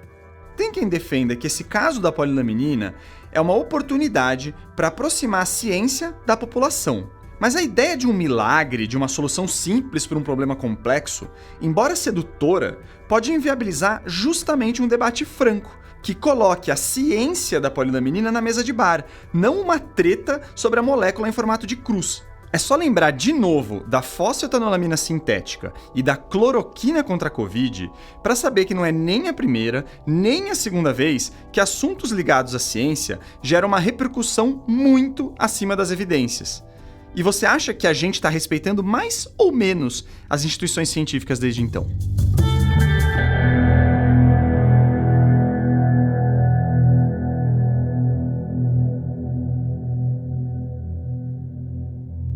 Tem quem defenda que esse caso da polilaminina é uma oportunidade para aproximar a ciência da população. Mas a ideia de um milagre, de uma solução simples para um problema complexo, embora sedutora, pode inviabilizar justamente um debate franco, que coloque a ciência da polilaminina na mesa de bar, não uma treta sobre a molécula em formato de cruz. É só lembrar de novo da fosfetanolamina sintética e da cloroquina contra a Covid para saber que não é nem a primeira, nem a segunda vez que assuntos ligados à ciência geram uma repercussão muito acima das evidências. E você acha que a gente está respeitando mais ou menos as instituições científicas desde então?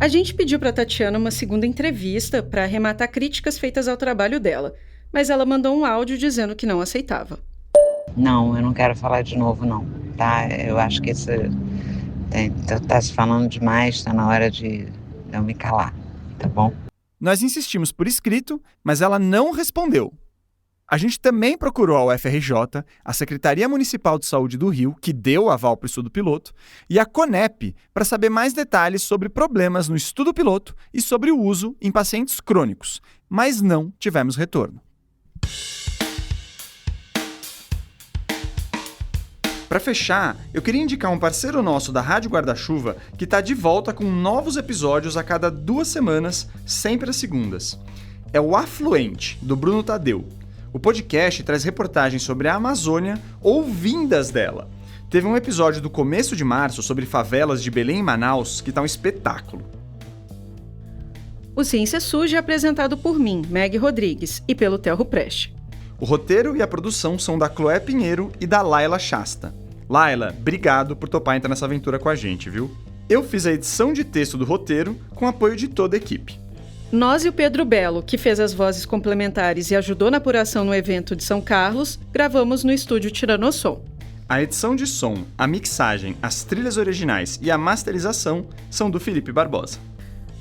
A gente pediu para Tatiana uma segunda entrevista para arrematar críticas feitas ao trabalho dela, mas ela mandou um áudio dizendo que não aceitava. Não, eu não quero falar de novo, não, tá? Eu acho que isso tá se falando demais, tá na hora de eu me calar, tá bom? Nós insistimos por escrito, mas ela não respondeu. A gente também procurou a UFRJ, a Secretaria Municipal de Saúde do Rio, que deu o aval para o estudo piloto, e a CONEP para saber mais detalhes sobre problemas no estudo piloto e sobre o uso em pacientes crônicos, mas não tivemos retorno. Para fechar, eu queria indicar um parceiro nosso da Rádio Guarda-Chuva que está de volta com novos episódios a cada 2 semanas, sempre às segundas. É o Afluente, do Bruno Tadeu. O podcast traz reportagens sobre a Amazônia ou vindas dela. Teve um episódio do começo de março sobre favelas de Belém e Manaus que tá um espetáculo. O Ciência Suja é apresentado por mim, Meg Rodrigues, e pelo Telro Preste. O roteiro e a produção são da Chloé Pinheiro e da Laila Shasta. Laila, obrigado por topar entrar nessa aventura com a gente, viu? Eu fiz a edição de texto do roteiro com apoio de toda a equipe. Nós e o Pedro Belo, que fez as vozes complementares e ajudou na apuração no evento de São Carlos, gravamos no estúdio Tiranossom. A edição de som, a mixagem, as trilhas originais e a masterização são do Felipe Barbosa.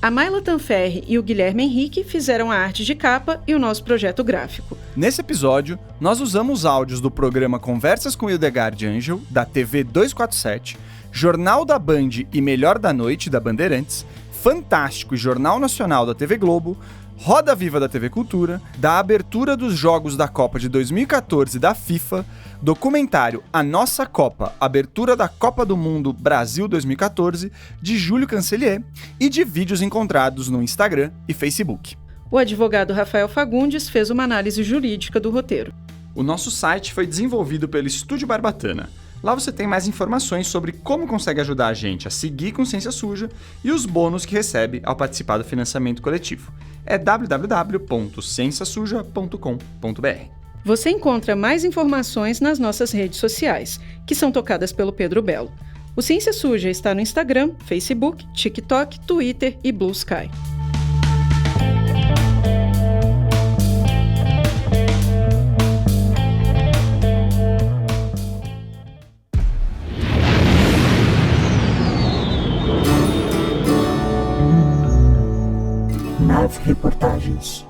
A Mayla Tanferri e o Guilherme Henrique fizeram a arte de capa e o nosso projeto gráfico. Nesse episódio, nós usamos áudios do programa Conversas com Hildegard Angel, da TV 247, Jornal da Band e Melhor da Noite, da Bandeirantes, Fantástico e Jornal Nacional da TV Globo, Roda Viva da TV Cultura, da abertura dos Jogos da Copa de 2014 da FIFA, documentário A Nossa Copa, abertura da Copa do Mundo Brasil 2014, de Júlio Cancelier, e de vídeos encontrados no Instagram e Facebook. O advogado Rafael Fagundes fez uma análise jurídica do roteiro. O nosso site foi desenvolvido pelo Estúdio Barbatana. Lá você tem mais informações sobre como consegue ajudar a gente a seguir com Ciência Suja e os bônus que recebe ao participar do financiamento coletivo. É www.cienciasuja.com.br. Você encontra mais informações nas nossas redes sociais, que são tocadas pelo Pedro Belo. O Ciência Suja está no Instagram, Facebook, TikTok, Twitter e Blue Sky. Nave Reportagens.